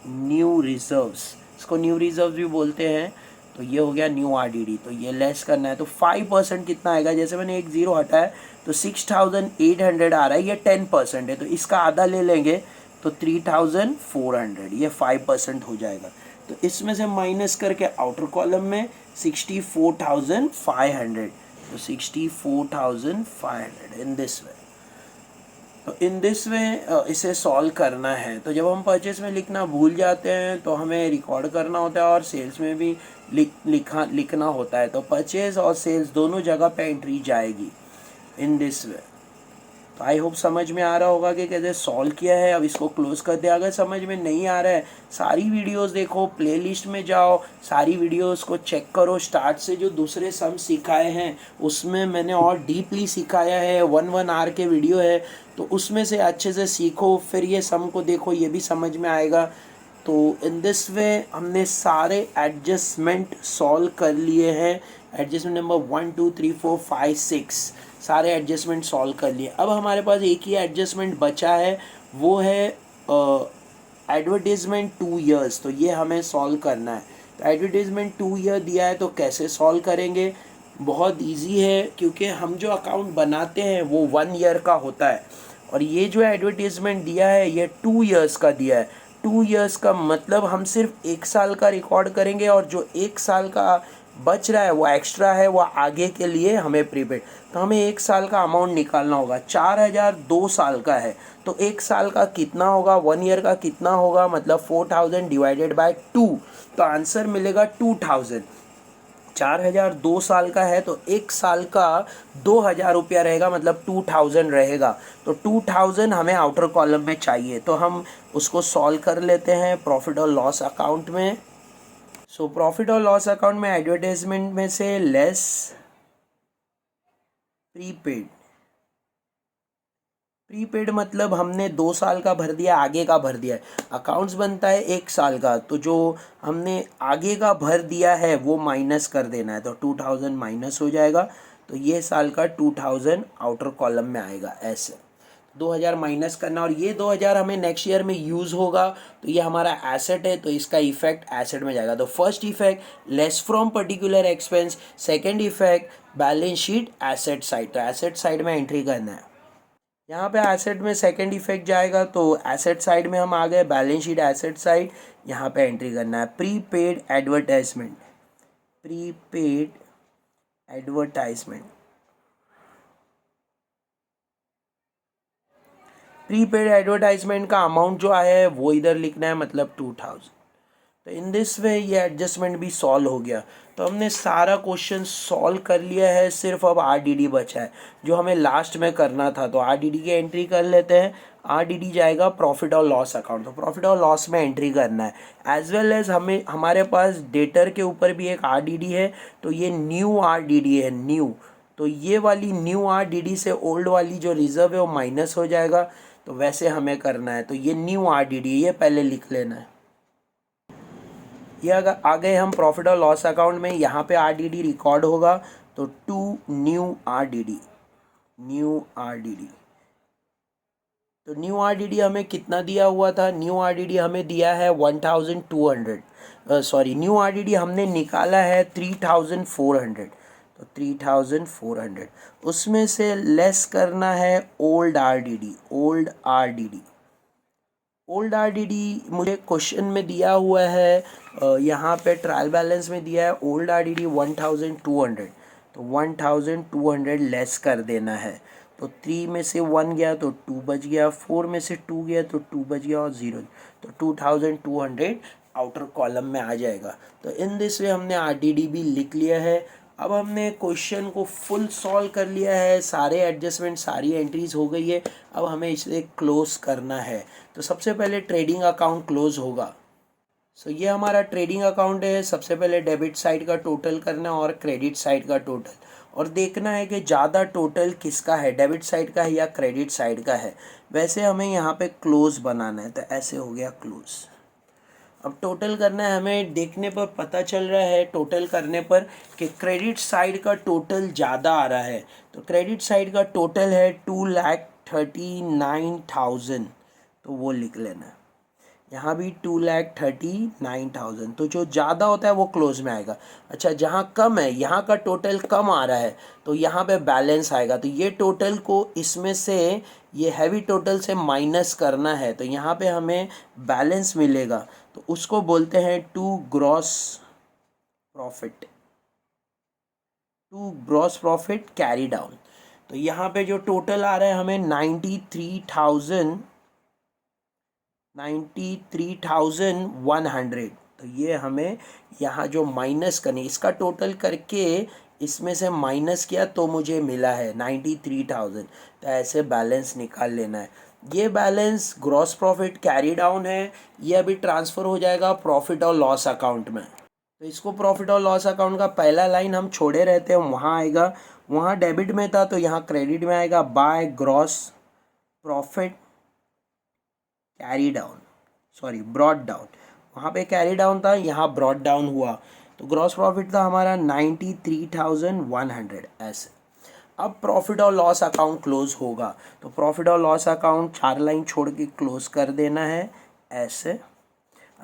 न्यू रिजर्व्स, इसको न्यू रिजर्व्स भी बोलते हैं। तो ये हो गया न्यू आरडीडी, तो ये लेस करना है। तो 5% कितना आएगा, जैसे मैंने एक जीरो हटाया तो 6800 आ रहा है, ये 10% है, तो इसका आधा ले लेंगे तो 3400, ये 5% हो जाएगा। तो इसमें से माइनस करके आउटर कॉलम में 64,500, तो 64,500 इन दिस वे। तो इन दिस वे इसे सॉल्व करना है। तो जब हम परचेस में लिखना भूल जाते हैं तो हमें रिकॉर्ड करना होता है, और सेल्स में भी लिखना होता है। तो परचेज और सेल्स दोनों जगह पे एंट्री जाएगी इन दिस वे। तो आई होप समझ में आ रहा होगा कि कैसे सॉल्व किया है। अब इसको क्लोज कर दिया। अगर समझ में नहीं आ रहा है, सारी वीडियोस देखो, प्लेलिस्ट में जाओ, सारी वीडियोस को चेक करो। स्टार्ट से जो दूसरे सम सिखाए हैं उसमें मैंने और डीपली सिखाया है, 1 आवर के वीडियो है, तो उसमें से अच्छे से सीखो, फिर ये सम को देखो, ये भी समझ में आएगा। तो इन दिस वे हमने सारे एडजस्टमेंट सॉल्व कर लिए हैं। एडजस्टमेंट नंबर 1 2 3 4 5 6 सारे एडजस्टमेंट सॉल्व कर लिए। अब हमारे पास एक ही एडजस्टमेंट बचा है, वो है एडवर्टीजमेंट 2 ईयर्स। तो ये हमें सॉल्व करना है। तो एडवर्टीजमेंट 2 ईयर दिया है, तो कैसे सॉल्व करेंगे, बहुत इजी है, क्योंकि हम जो अकाउंट बनाते हैं वो 1 ईयर का होता है, और ये जो एडवर्टीजमेंट दिया है ये 2 ईयर्स का दिया है। 2 ईयर्स का मतलब हम सिर्फ 1 साल का रिकॉर्ड करेंगे, और जो 1 साल का बच रहा है वो एक्स्ट्रा है, वो आगे के लिए हमें प्रीपेड। तो हमें 1 साल का अमाउंट निकालना होगा। 4000 2 साल का है, तो 1 साल का कितना होगा, 1 ईयर का कितना होगा, मतलब 4000 डिवाइडेड बाय 2, तो आंसर मिलेगा 2000। 4000 2 साल का है, तो 1 साल का 2000 रुपया रहेगा, मतलब 2000 रहेगा। तो 2000 हमें आउटर कॉलम में चाहिए, तो हम उसको सॉल्व कर लेते हैं प्रॉफिट और लॉस अकाउंट में। सो प्रॉफिट और लॉस अकाउंट में एडवर्टाइजमेंट में से लेस प्रीपेड। प्रीपेड मतलब हमने 2 साल का भर दिया, आगे का भर दिया है। अकाउंट्स बनता है 1 साल का, तो जो हमने आगे का भर दिया है वो माइनस कर देना है, तो 2000 माइनस हो जाएगा। तो ये साल का 2000 आउटर कॉलम में आएगा ऐसे। 2000 माइनस करना, और ये 2000 हमें नेक्स्ट ईयर में यूज़ होगा, तो ये हमारा एसेट है, तो इसका इफेक्ट एसेट में जाएगा। तो first effect less from particular expense, second effect balance sheet asset side. तो एसेट साइड में एंट्री करना है। यहाँ पे एसेट में सेकंड इफेक्ट जाएगा, तो एसेट साइड में हम आ गए, बैलेंस शीट एसेट साइड, यहाँ पे एंट्री करना है prepaid advertisement. Prepaid advertisement, prepaid advertisement का अमाउंट जो आया है वो इधर लिखना है, मतलब 2000। तो इन दिस वे ये एडजस्टमेंट भी सॉल्व हो गया। तो हमने सारा क्वेश्चन सॉल्व कर लिया है, सिर्फ अब आरडीडी बचा है जो हमें लास्ट में करना था। तो आरडीडी की एंट्री कर लेते हैं। आरडीडी जाएगा प्रॉफिट और लॉस अकाउंट, तो प्रॉफिट और लॉस में एंट्री करना है। एज वेल एज हमें हमारे पास डेटर के ऊपर भी एक आरडीडी है, तो ये न्यू आरडीडी है, न्यू। तो ये वाली न्यू आरडीडी से ओल्ड वाली जो रिजर्व है वो माइनस हो जाएगा, तो वैसे हमें करना है। तो ये न्यू आरडीडी है, ये पहले लिख लेना है। ये अगर आ गए हम प्रॉफिट और लॉस अकाउंट में, यहाँ पे आरडीडी रिकॉर्ड होगा, तो to new RDD, new RDD. तो न्यू आरडीडी हमें कितना दिया हुआ था? न्यू आरडीडी हमें दिया है 1200, सॉरी न्यू आरडीडी हमने निकाला है 3400। तो 3400 उसमें से लेस करना है old RDD, old RDD. Old RDD मुझे क्वेश्चन में दिया हुआ है, यहाँ पे ट्रायल बैलेंस में दिया है ओल्ड आरडीडी 1200। तो 1200 लेस कर देना है। तो 3 में से 1 गया तो 2 बच गया, 4 में से 2 गया तो 2 बच गया और 0, तो 2200 आउटर कॉलम में आ जाएगा। तो इन दिस वे हमने आरडीडी भी लिख लिया है। अब हमने क्वेश्चन को फुल सॉल्व कर लिया है, सारे एडजस्टमेंट, सारी एंट्रीज हो गई है। अब हमें इसे क्लोज करना है। तो सबसे पहले ट्रेडिंग अकाउंट क्लोज होगा। सो ये हमारा ट्रेडिंग अकाउंट है। सबसे पहले डेबिट साइड का टोटल करना है और क्रेडिट साइड का टोटल, और देखना है कि ज़्यादा टोटल किसका है, डेबिट साइड का है या क्रेडिट साइड का है। वैसे हमें यहाँ पे क्लोज बनाना है, तो ऐसे हो गया क्लोज। अब टोटल करना है हमें। देखने पर पता चल रहा है टोटल करने पर कि क्रेडिट साइड का टोटल ज़्यादा आ रहा है। तो क्रेडिट साइड का टोटल है 2,39,000, तो वो लिख लेना है। यहाँ भी 2,39,000, तो जो ज़्यादा होता है वो क्लोज में आएगा। अच्छा, जहाँ कम है, यहाँ का टोटल कम आ रहा है, तो यहाँ पे बैलेंस आएगा। तो ये टोटल को इसमें से, ये हैवी टोटल से माइनस करना है, तो यहाँ पे हमें बैलेंस मिलेगा। तो उसको बोलते हैं to gross profit, to gross profit carry down. तो यहाँ पे जो टोटल आ रहा है हमें 93,100। तो ये हमें यहाँ जो माइनस करनी, इसका टोटल करके इसमें से माइनस किया तो मुझे मिला है 93,000। तो ऐसे बैलेंस निकाल लेना है। ये balance gross profit carry down है, ये अभी ट्रांसफ़र हो जाएगा प्रॉफिट और लॉस अकाउंट में। तो इसको प्रॉफिट और लॉस अकाउंट का पहला लाइन हम छोड़े रहते हैं, वहाँ आएगा। वहाँ डेबिट में था तो यहाँ क्रेडिट में आएगा, by gross profit carry down, sorry brought down. वहाँ पे कैरी डाउन था, यहाँ ब्रॉड डाउन हुआ। तो ग्रॉस प्रॉफिट था हमारा 93,100 ऐसे। अब प्रॉफिट और लॉस अकाउंट क्लोज होगा। तो प्रॉफिट और लॉस अकाउंट 4 लाइन छोड़ के क्लोज कर देना है ऐसे।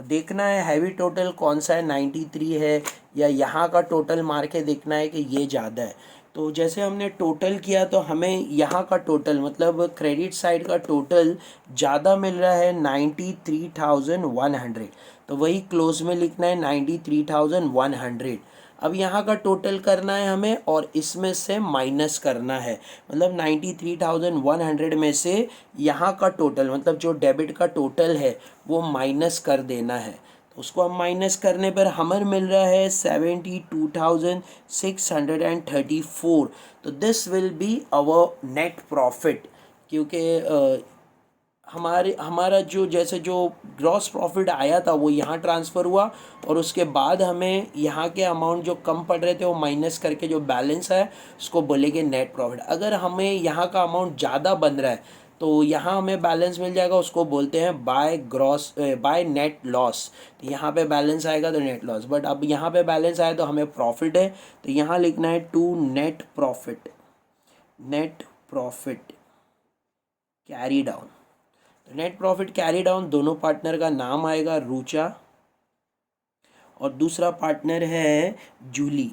देखना है हैवी टोटल कौन सा है, 93 है या यहाँ का टोटल मार के देखना है कि ये ज़्यादा है। तो जैसे हमने टोटल किया तो हमें यहाँ का टोटल, मतलब क्रेडिट साइड का टोटल ज़्यादा मिल रहा है 93,100। तो वही क्लोज में लिखना है 93,100। अब यहाँ का टोटल करना है हमें और इसमें से माइनस करना है, मतलब 93,100 में से यहाँ का टोटल, मतलब जो डेबिट का टोटल है वो माइनस कर देना है। तो उसको हम माइनस करने पर हमें मिल रहा है 72,634। तो this will be our net profit, क्योंकि हमारा जो जैसे जो ग्रॉस प्रॉफिट आया था वो यहाँ ट्रांसफ़र हुआ, और उसके बाद हमें यहाँ के अमाउंट जो कम पड़ रहे थे वो माइनस करके जो बैलेंस है उसको बोलेंगे नेट प्रॉफिट। अगर हमें यहाँ का अमाउंट ज़्यादा बन रहा है तो यहाँ हमें बैलेंस मिल जाएगा, उसको बोलते हैं बाय नेट लॉस। तो यहाँ पे बैलेंस आएगा तो नेट लॉस, बट अब यहाँ पे बैलेंस आया तो हमें प्रॉफिट है, तो यहाँ लिखना है to net profit, net profit carry down. Net profit carry down दोनों पार्टनर का नाम आएगा, रूचा और दूसरा पार्टनर है जूली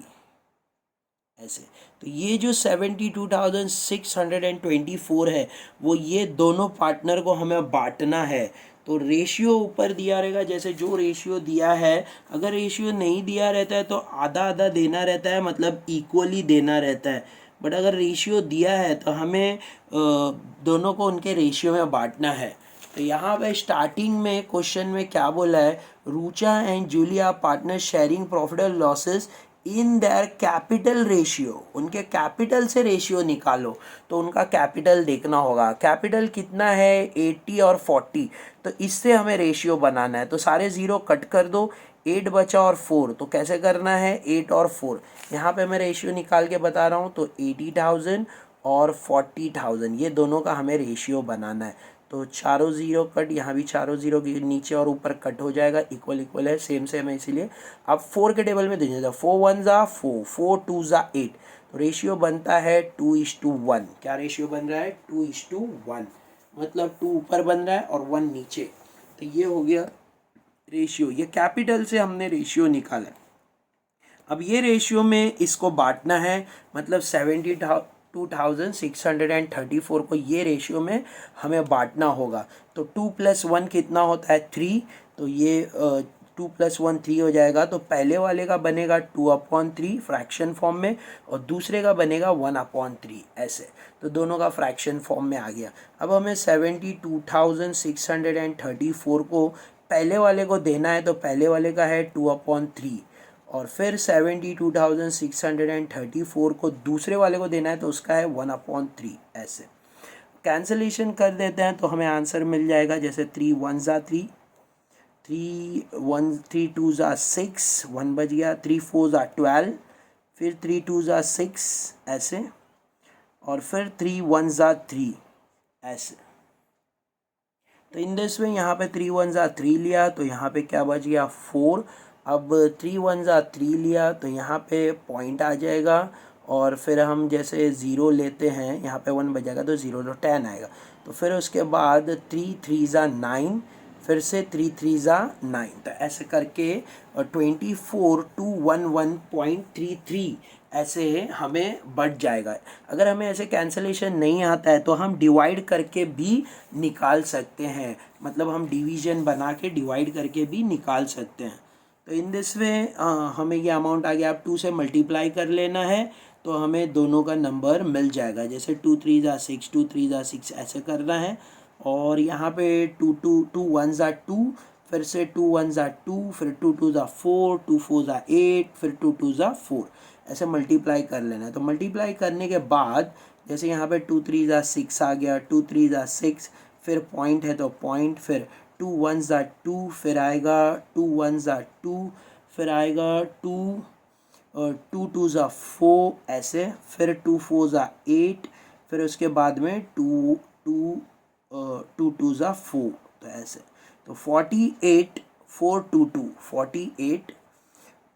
ऐसे। तो ये जो 72,624 है वो ये दोनों पार्टनर को हमें बांटना है। तो रेशियो ऊपर दिया रहेगा, जैसे जो रेशियो दिया है। अगर रेशियो नहीं दिया रहता है तो आधा आधा देना रहता है, मतलब इक्वली देना रहता है। बट अगर रेशियो दिया है तो हमें दोनों को उनके रेशियो में बांटना है। तो यहाँ पे स्टार्टिंग में क्वेश्चन में क्या बोला है, Rucha and Julia partner sharing profit and losses in their capital ratio, उनके कैपिटल से रेशियो निकालो। तो उनका कैपिटल देखना होगा, कैपिटल कितना है 80 और 40, तो इससे हमें रेशियो बनाना है। तो सारे ज़ीरो कट कर दो, 8 बचा और 4, तो कैसे करना है 8 और 4, यहाँ पे मैं रेशियो निकाल के बता रहा हूँ। तो 80,000 और 40,000 ये दोनों का हमें रेशियो बनाना है। तो चारों ज़ीरो कट, यहाँ भी चारों ज़ीरो के नीचे और ऊपर कट हो जाएगा, इक्वल इक्वल है, सेम सेम है, इसीलिए अब 4 के टेबल में दीजिए। 4 1 ज़ा 4, 4 2 ज़ा 8, तो रेशियो बनता है 2:1। क्या रेशियो बन रहा है 2:1, मतलब 2 ऊपर बन रहा है और 1 नीचे। तो ये हो गया रेशियो, ये कैपिटल से हमने रेशियो निकाला। अब ये रेशियो में इसको बांटना है, मतलब 72,634 को ये रेशियो में हमें बांटना होगा। तो 2 + 1 कितना होता है 3, तो ये 2 + 1 3 हो जाएगा। तो पहले वाले का बनेगा 2/3 फ्रैक्शन फॉर्म में, और दूसरे का बनेगा 1/3 ऐसे। तो दोनों का फ्रैक्शन फॉर्म में आ गया। अब हमें 72,634 को पहले वाले को देना है, तो पहले वाले का है 2/3, और फिर 72,634 को दूसरे वाले को देना है, तो उसका है 1/3 ऐसे। कैंसलेशन कर देते हैं तो हमें आंसर मिल जाएगा, जैसे 3 1 ज़ा 3, 3 2 ज़ा 6, 1 बच गया, 3 4 ज़ा 12, फिर 3 2 ज़ा 6 ऐसे, और फिर 3 1 ज़ा 3 ऐसे। तो इन दिस में यहाँ पे 3 1 ज़ा 3 लिया, तो यहाँ पे क्या बच गया 4। अब 3 1 ज़ा 3 लिया, तो यहाँ पे पॉइंट आ जाएगा, और फिर हम जैसे ज़ीरो लेते हैं, यहाँ पे 1 बच जाएगा, तो 0 तो 10 आएगा। तो फिर उसके बाद 3 3 ज़ा 9, फिर से 3 3 ज़ा 9, तो ऐसे करके 24,211.33 ऐसे हमें बढ़ जाएगा। अगर हमें ऐसे कैंसलेशन नहीं आता है तो हम डिवाइड करके भी निकाल सकते हैं, मतलब हम डिवीजन बना के डिवाइड करके भी निकाल सकते हैं। तो इन दिस वे हमें ये अमाउंट आ गया। अब 2 से मल्टीप्लाई कर लेना है, तो हमें दोनों का नंबर मिल जाएगा। जैसे 2 3 ज़ा 6, 2 3 ज़ा 6 ऐसे करना है, और यहाँ पे 2 1 ज़ा 2, फिर से 2 1 ज़ा 2, फिर 2 2 ज़ा 4, 2 4 ज़ा 8, फिर 2 2 ज़ा 4 ऐसे मल्टीप्लाई कर लेना है। तो मल्टीप्लाई करने के बाद जैसे यहाँ पे 2 3 ज़ा 6 आ गया, 2 3 ज़ा 6, फिर पॉइंट है तो पॉइंट, फिर 2 1 ज़ा 2, फिर आएगा 2 1 ज़ा 2, फिर आएगा 2 2 ज़ा 4 ऐसे, फिर 2 4 ज़ा 8, फिर उसके बाद में 2 2 ज़ा 4, तो ऐसे। तो 48 422, 48,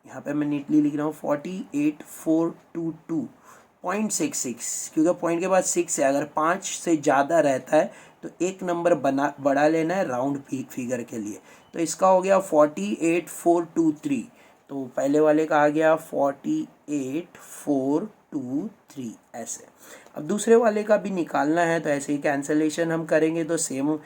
यहाँ पे मैं नीटली लिख रहा हूँ 48,422.66, क्योंकि पॉइंट के बाद 6 है, अगर 5 से ज़्यादा रहता है तो एक नंबर बढ़ा लेना है राउंड फिगर के लिए। तो इसका हो गया 48,423, तो पहले वाले का आ गया 48,423 ऐसे। अब दूसरे वाले का भी निकालना है, तो ऐसे ही कैंसलेशन हम करेंगे तो सेम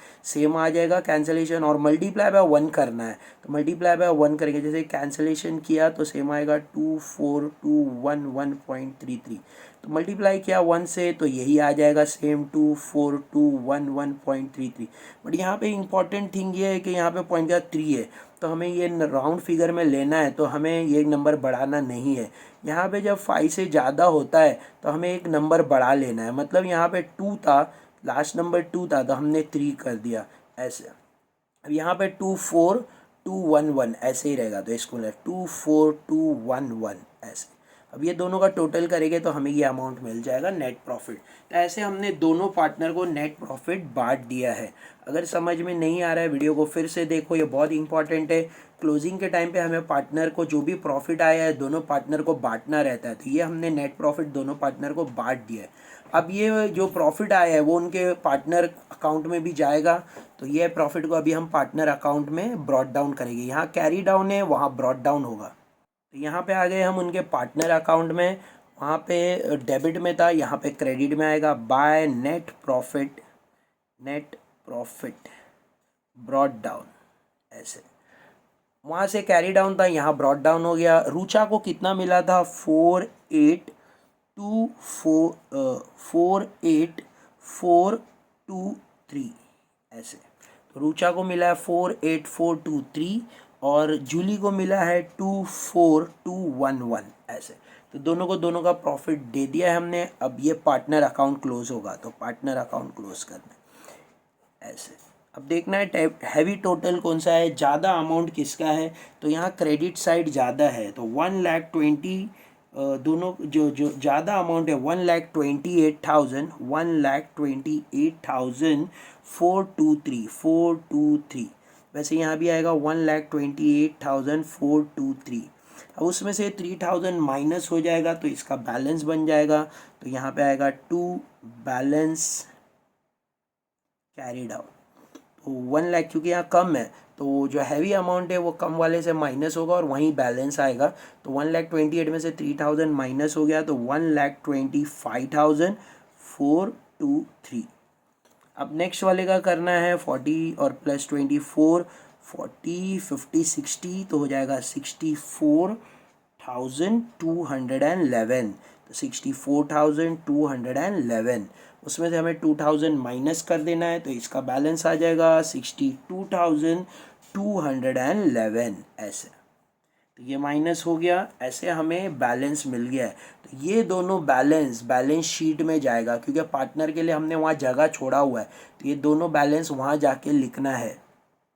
आ जाएगा कैंसलेशन, और मल्टीप्लाई बाय 1 करना है, तो मल्टीप्लाई बाय 1 करेंगे। जैसे कैंसलेशन किया तो सेम आएगा 24,211.33, तो मल्टीप्लाई किया 1 से तो यही आ जाएगा सेम 24,211.33। बट यहाँ पे इंपॉर्टेंट थिंग ये है कि यहाँ पे पॉइंट का 3 है, तो हमें ये राउंड फिगर में लेना है, तो हमें ये नंबर बढ़ाना नहीं है। यहाँ पे जब 5 से ज़्यादा होता है तो हमें एक नंबर बढ़ा लेना है, मतलब यहाँ पे 2 था, लास्ट नंबर 2 था, तो हमने 3 कर दिया ऐसे। अब यहाँ पे 24,211 ऐसे ही रहेगा, तो इसको 24,211 ऐसे। अब ये दोनों का टोटल करेंगे तो हमें ये अमाउंट मिल जाएगा नेट प्रॉफिट। तो ऐसे हमने दोनों पार्टनर को नेट प्रॉफिट बांट दिया है। अगर समझ में नहीं आ रहा है वीडियो को फिर से देखो, ये बहुत इंपॉर्टेंट है। क्लोजिंग के टाइम पे हमें पार्टनर को जो भी प्रॉफिट आया है दोनों पार्टनर को बांटना रहता है, तो ये हमने नेट प्रॉफिट दोनों पार्टनर को बांट दिया है। अब ये जो प्रॉफिट आया है वो उनके पार्टनर अकाउंट में भी जाएगा, तो ये प्रॉफिट को अभी हम पार्टनर अकाउंट में ब्रॉट डाउन करेंगे। यहाँ कैरी डाउन है, वहाँ ब्रॉट डाउन होगा। तो यहाँ पे आ गए हम उनके पार्टनर अकाउंट में, वहाँ पे डेबिट में था, यहाँ पे क्रेडिट में आएगा। By net profit brought down ऐसे। वहाँ से कैरी डाउन था, यहाँ ब्रॉट डाउन हो गया। रूचा को कितना मिला था 48,423 ऐसे। तो रूचा को मिला है 48,423, और जूली को मिला है 24211 ऐसे। तो दोनों का प्रॉफिट दे दिया है हमने। अब ये पार्टनर अकाउंट क्लोज होगा, तो पार्टनर अकाउंट क्लोज करना है ऐसे। अब देखना है हैवी टोटल कौन सा है, ज़्यादा अमाउंट किसका है। तो यहाँ क्रेडिट साइड ज़्यादा है, तो 1,20,000 दोनों जो ज़्यादा अमाउंट है 1,28,000, 1,28,423 वैसे यहाँ भी आएगा 1,28,423। अब उसमें से 3,000 माइनस हो जाएगा तो इसका बैलेंस बन जाएगा। तो यहाँ पे आएगा टू बैलेंस कैरिड आउट। तो 1,00,000 क्योंकि यहाँ कम है तो जो हैवी अमाउंट है वो कम वाले से माइनस होगा और वहीं बैलेंस आएगा। तो 1,28,000 में से 3,000 माइनस हो गया तो 1,25,423। अब नेक्स्ट वाले का करना है 40 और प्लस 24, 40 50 60 तो हो जाएगा 64,211। तो 64,211 उसमें से हमें 2,000 माइनस कर देना है तो इसका बैलेंस आ जाएगा 62,211 ऐसे। तो ये माइनस हो गया, ऐसे हमें बैलेंस मिल गया है। तो ये दोनों बैलेंस शीट में जाएगा क्योंकि पार्टनर के लिए हमने वहाँ जगह छोड़ा हुआ है, तो ये दोनों बैलेंस वहाँ जाके लिखना है।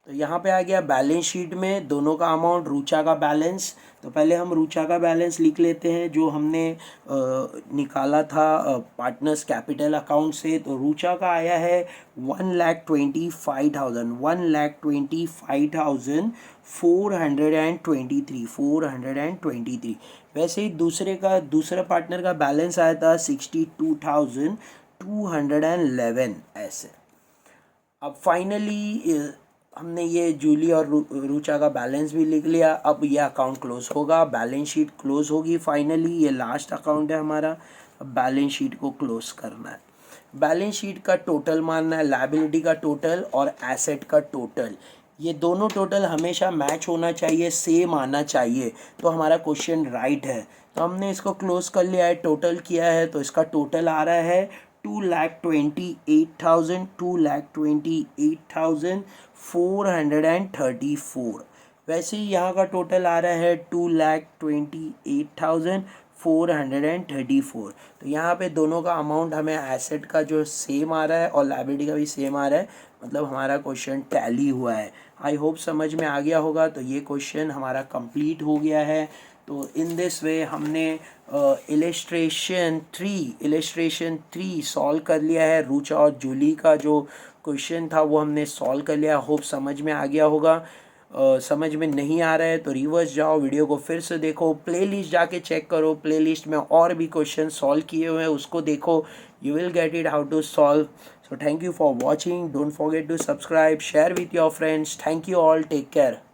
तो यहाँ पे आ गया बैलेंस शीट में दोनों का अमाउंट, रूचा का बैलेंस। तो पहले हम रूचा का बैलेंस लिख लेते हैं जो हमने निकाला था पार्टनर्स कैपिटल अकाउंट से। तो रूचा का आया है 1,25,423। वैसे ही दूसरा पार्टनर का बैलेंस आया था 62,211 ऐसे। अब फाइनली हमने ये जूली और रूचा का बैलेंस भी लिख लिया। अब ये अकाउंट क्लोज होगा, बैलेंस शीट क्लोज होगी फाइनली। ये लास्ट अकाउंट है हमारा। अब बैलेंस शीट को क्लोज करना है। बैलेंस शीट का टोटल मानना है, लायबिलिटी का टोटल और एसेट का टोटल। ये दोनों टोटल हमेशा मैच होना चाहिए, सेम आना चाहिए, तो हमारा क्वेश्चन राइट है। तो हमने इसको क्लोज कर लिया है, टोटल किया है, तो इसका टोटल आ रहा है 2,28,434। वैसे ही यहाँ का टोटल आ रहा है 2,28,434। तो यहाँ पे दोनों का अमाउंट हमें एसेट का जो सेम आ रहा है और लायबिलिटी का भी सेम आ रहा है, मतलब हमारा क्वेश्चन टैली हुआ है। आई होप समझ में आ गया होगा। तो ये क्वेश्चन हमारा कंप्लीट हो गया है। तो इन दिस वे हमने इलस्ट्रेशन 3 सॉल्व कर लिया है। रूचा और जूली का जो क्वेश्चन था वो हमने सॉल्व कर लिया। होप समझ में आ गया होगा। समझ में नहीं आ रहा है तो रिवर्स जाओ, वीडियो को फिर से देखो, प्लेलिस्ट जाके चेक करो, प्लेलिस्ट में और भी क्वेश्चन सॉल्व किए हुए हैं उसको देखो। You will get it how to solve. So thank you for watching. Don't forget to subscribe, share with your friends. Thank you all. Take care.